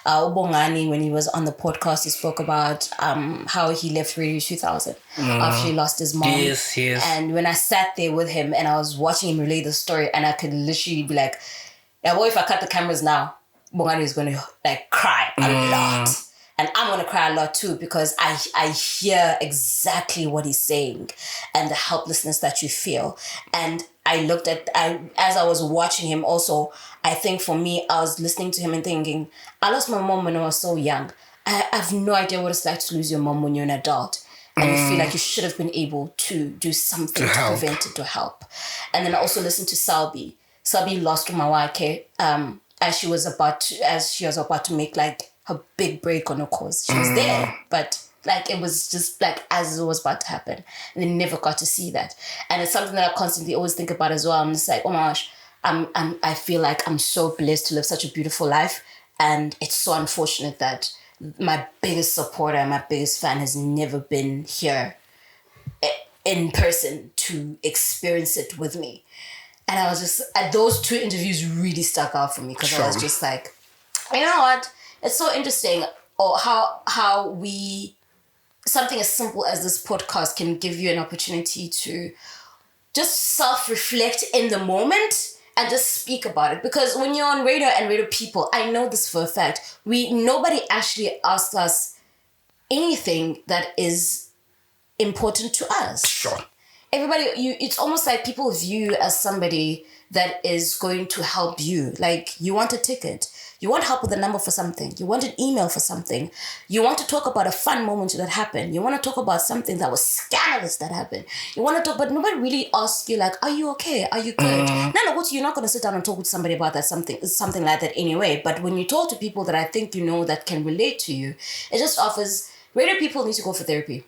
[SPEAKER 2] Ubongani, when he was on the podcast, he spoke about how he left Radio 2000 after he lost his mom.
[SPEAKER 1] Yes.
[SPEAKER 2] And when I sat there with him and I was watching him relay the story, and I could literally be like, yeah, what if I cut the cameras now? Ubongani is going to like cry a lot. And I'm going to cry a lot too because I hear exactly what he's saying and the helplessness that you feel. And as I was watching him also, I think for me, I was listening to him and thinking, I lost my mom when I was so young. I have no idea what it's like to lose your mom when you're an adult. And you feel like you should have been able to do something to prevent it, to help. And then I also listened to Salbi. Salbi lost Umawake as she was about to make like her big break on her course. She was there, but like it was just like as it was about to happen. And they never got to see that. And it's something that I constantly always think about as well. I'm just like, oh my gosh, I feel like I'm so blessed to live such a beautiful life. And it's so unfortunate that my biggest supporter and my biggest fan has never been here in person to experience it with me. And I was just, those two interviews really stuck out for me because I was just like, you know what? It's so interesting how we, something as simple as this podcast can give you an opportunity to just self-reflect in the moment and just speak about it. Because when you're on radio and radio people, I know this for a fact, nobody actually asks us anything that is important to us.
[SPEAKER 1] Sure.
[SPEAKER 2] Everybody, it's almost like people view you as somebody that is going to help you. Like, you want a ticket. You want help with a number for something. You want an email for something. You want to talk about a fun moment that happened. You want to talk about something that was scandalous that happened. You want to talk, but nobody really asks you like, are you okay? Are you good? No, you're not going to sit down and talk with somebody about that something like that anyway. But when you talk to people that I think you know that can relate to you, it just offers, radio people need to go for therapy.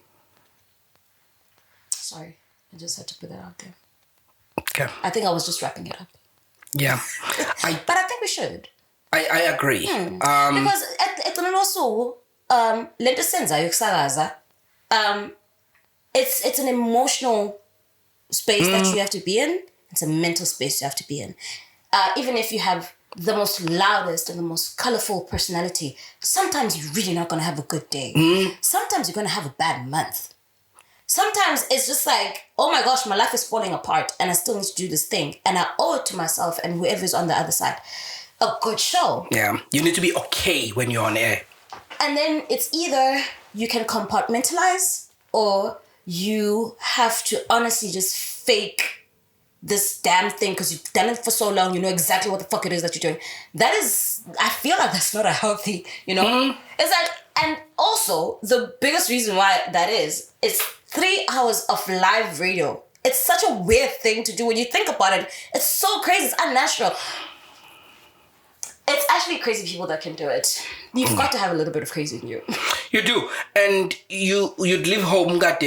[SPEAKER 2] Sorry, I just had to put that out there.
[SPEAKER 1] Okay.
[SPEAKER 2] I think I was just wrapping it up.
[SPEAKER 1] Yeah.
[SPEAKER 2] But I think we should.
[SPEAKER 1] I agree.
[SPEAKER 2] Because also lento senzayo kusakaza, it's an emotional space that you have to be in. It's a mental space you have to be in. Even if you have the most loudest and the most colorful personality, sometimes you're really not going to have a good day. Sometimes you're going to have a bad month. Sometimes it's just like, oh my gosh, my life is falling apart and I still need to do this thing. And I owe it to myself and whoever's on the other side. A good show. Yeah.
[SPEAKER 1] You need to be okay when you're on air.
[SPEAKER 2] And then it's either you can compartmentalize or you have to honestly just fake this damn thing because you've done it for so long. You know exactly what the fuck it is that you're doing. That is, I feel like that's not a healthy, It's like, and also the biggest reason why that is, it's 3 hours of live radio. It's such a weird thing to do when you think about it. It's so crazy. It's unnatural. It's actually crazy people that can do it. You've got to have a little bit of crazy in you.
[SPEAKER 1] You do. And you'd leave home, you get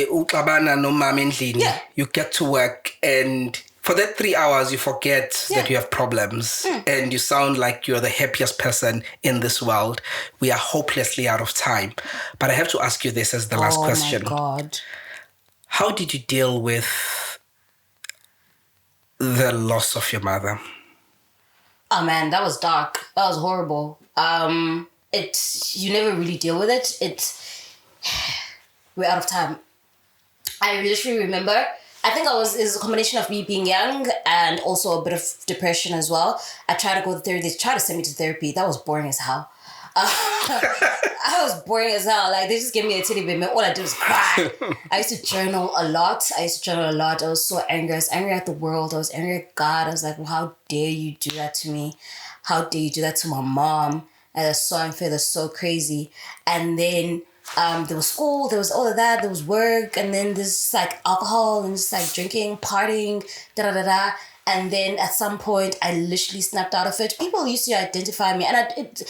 [SPEAKER 1] to work, and for that 3 hours, you forget that you have problems and you sound like you're the happiest person in this world. We are hopelessly out of time. But I have to ask you this as the last question.
[SPEAKER 2] Oh, my God.
[SPEAKER 1] How did you deal with the loss of your mother?
[SPEAKER 2] Oh man, that was dark. That was horrible. You never really deal with it. We're out of time. I literally remember, I think it's a combination of me being young and also a bit of depression as well. I tried to go to therapy. They tried to send me to therapy. That was boring as hell. I was boring as hell. Like, they just gave me a titty bit. All I did was cry. I used to journal a lot. I was so angry. I was angry at the world. I was angry at God. I was like, well, how dare you do that to me? How dare you do that to my mom? And that's so unfair. That's so crazy. And then there was school. There was all of that. There was work. And then there's like alcohol and just like drinking, partying, da-da-da-da. And then at some point, I literally snapped out of it. People used to identify me. And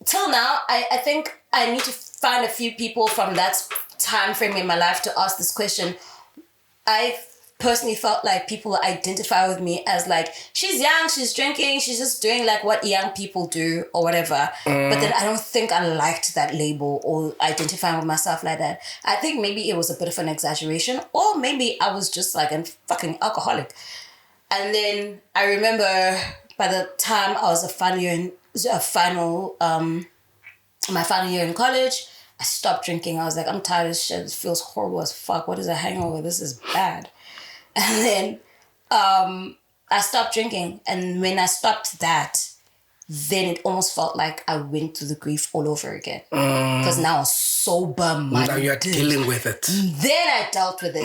[SPEAKER 2] till now, I think I need to find a few people from that time frame in my life to ask this question. I personally felt like people identify with me as like, she's young, she's drinking, she's just doing like what young people do or whatever. But then I don't think I liked that label or identifying with myself like that. I think maybe it was a bit of an exaggeration, or maybe I was just like a fucking alcoholic. And then I remember by the time I was my final year in college, I stopped drinking. I was like, I'm tired of this shit. It feels horrible as fuck. What is a hangover? This is bad. And then I stopped drinking. And when I stopped that, then it almost felt like I went through the grief all over again. Because now I was sober minded.
[SPEAKER 1] Now you're dealing with it.
[SPEAKER 2] Then I dealt with it.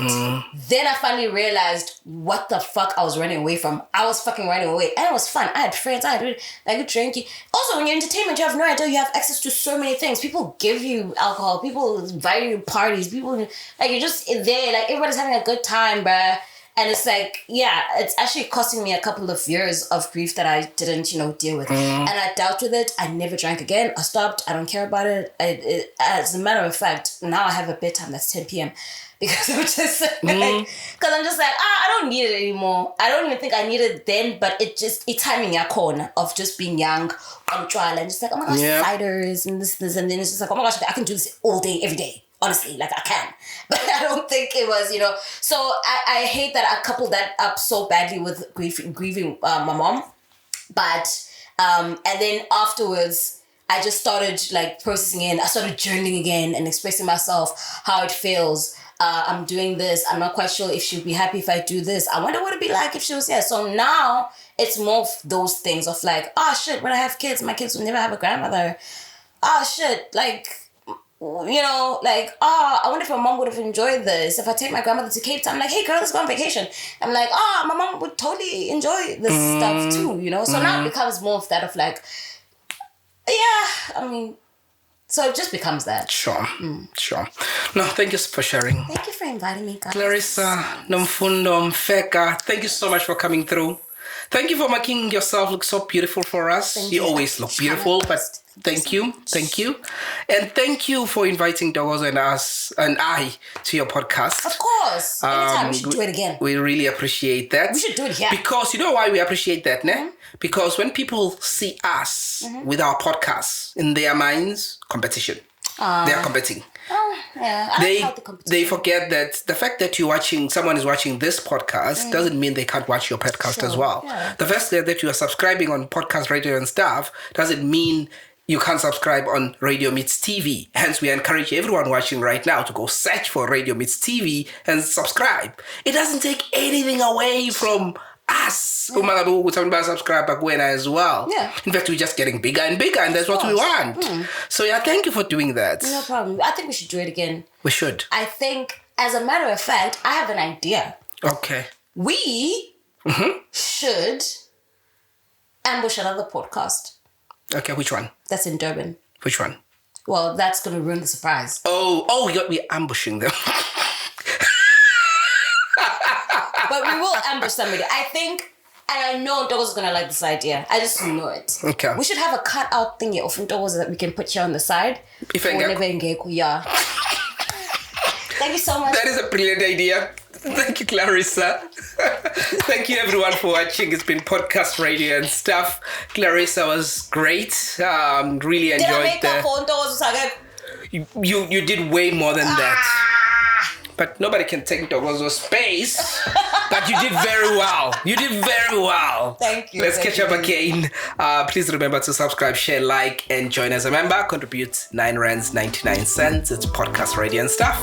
[SPEAKER 2] Then I finally realized what the fuck I was running away from. I was fucking running away. And it was fun. I had friends. I had like drinking. Also, when you're entertainment, you have no idea. You have access to so many things. People give you alcohol. People invite you to parties. People, like, you're just there. Like, everybody's having a good time, bruh. And it's like, yeah, it's actually costing me a couple of years of grief that I didn't, deal with. And I dealt with it. I never drank again. I stopped. I don't care about it. As a matter of fact, now I have a bedtime that's 10 p.m. Because I'm just like, I don't need it anymore. I don't even think I need it then, but it's timing your corner of just being young on trial and just like, oh my gosh, ciders and this, and then it's just like, oh my gosh, I can do this all day, every day. Honestly, like I can. But I don't think it was, So I hate that I coupled that up so badly with grieving my mom. But, and then afterwards, I just started like processing it. I started journaling again and expressing myself, how it feels. I'm doing this. I'm not quite sure if she'd be happy if I do this. I wonder what it'd be like if she was here. So now it's more of those things of like, oh shit, when I have kids, my kids will never have a grandmother. Oh shit, like... I wonder if my mom would have enjoyed this. If I take my grandmother to Cape Town, I'm like, hey girl, let's go on vacation. I'm like, my mom would totally enjoy this stuff too, So now it becomes more of that of like, so it just becomes that.
[SPEAKER 1] Sure. No, thank you for sharing.
[SPEAKER 2] Thank you for inviting me, guys.
[SPEAKER 1] Clarissa Mfeka, thank you so much for coming through. Thank you for making yourself look so beautiful for us. You always look beautiful, but thank you. And thank you for inviting Dogozo and I to your podcast.
[SPEAKER 2] Of course. Anytime, we should do it again.
[SPEAKER 1] We really appreciate that.
[SPEAKER 2] We should do it here.
[SPEAKER 1] Because you know why we appreciate that, ne? Because when people see us with our podcasts, in their minds, competition. They are competing.
[SPEAKER 2] Oh, yeah.
[SPEAKER 1] They forget that the fact that someone is watching this podcast doesn't mean they can't watch your podcast as well. Yeah. The fact that you are subscribing on podcast radio and stuff doesn't mean you can't subscribe on Radio Meets TV. Hence, we encourage everyone watching right now to go search for Radio Meets TV and subscribe. It doesn't take anything away from us. Subscribe back when as well. Yeah. In fact, we're just getting bigger and bigger, and that's what we want. So yeah, thank you for doing that.
[SPEAKER 2] No problem. I think we should do it again.
[SPEAKER 1] We should.
[SPEAKER 2] I think, as a matter of fact, I have an idea.
[SPEAKER 1] Okay.
[SPEAKER 2] We should ambush another podcast.
[SPEAKER 1] Okay, which one?
[SPEAKER 2] That's in Durban.
[SPEAKER 1] Which one?
[SPEAKER 2] Well, that's going to ruin the surprise.
[SPEAKER 1] We're ambushing them.
[SPEAKER 2] But we will ambush somebody. I think, and I know Dogo's going to like this idea. I just know it.
[SPEAKER 1] Okay.
[SPEAKER 2] We should have a cut-out thingy of Dogo's that we can put here on the side. Yeah. Thank you so much.
[SPEAKER 1] That is a brilliant idea. Thank you, Clarissa. Thank you, everyone, for watching. It's been podcast radio and stuff. Clarissa was great. Really enjoyed that. You did way more than that. But nobody can take Dogozo's space. But you did very well.
[SPEAKER 2] Thank you.
[SPEAKER 1] Let's catch up again. Please remember to subscribe, share, like, and join as a member. Contribute 9 rands 99 cents. It's podcast radio and stuff.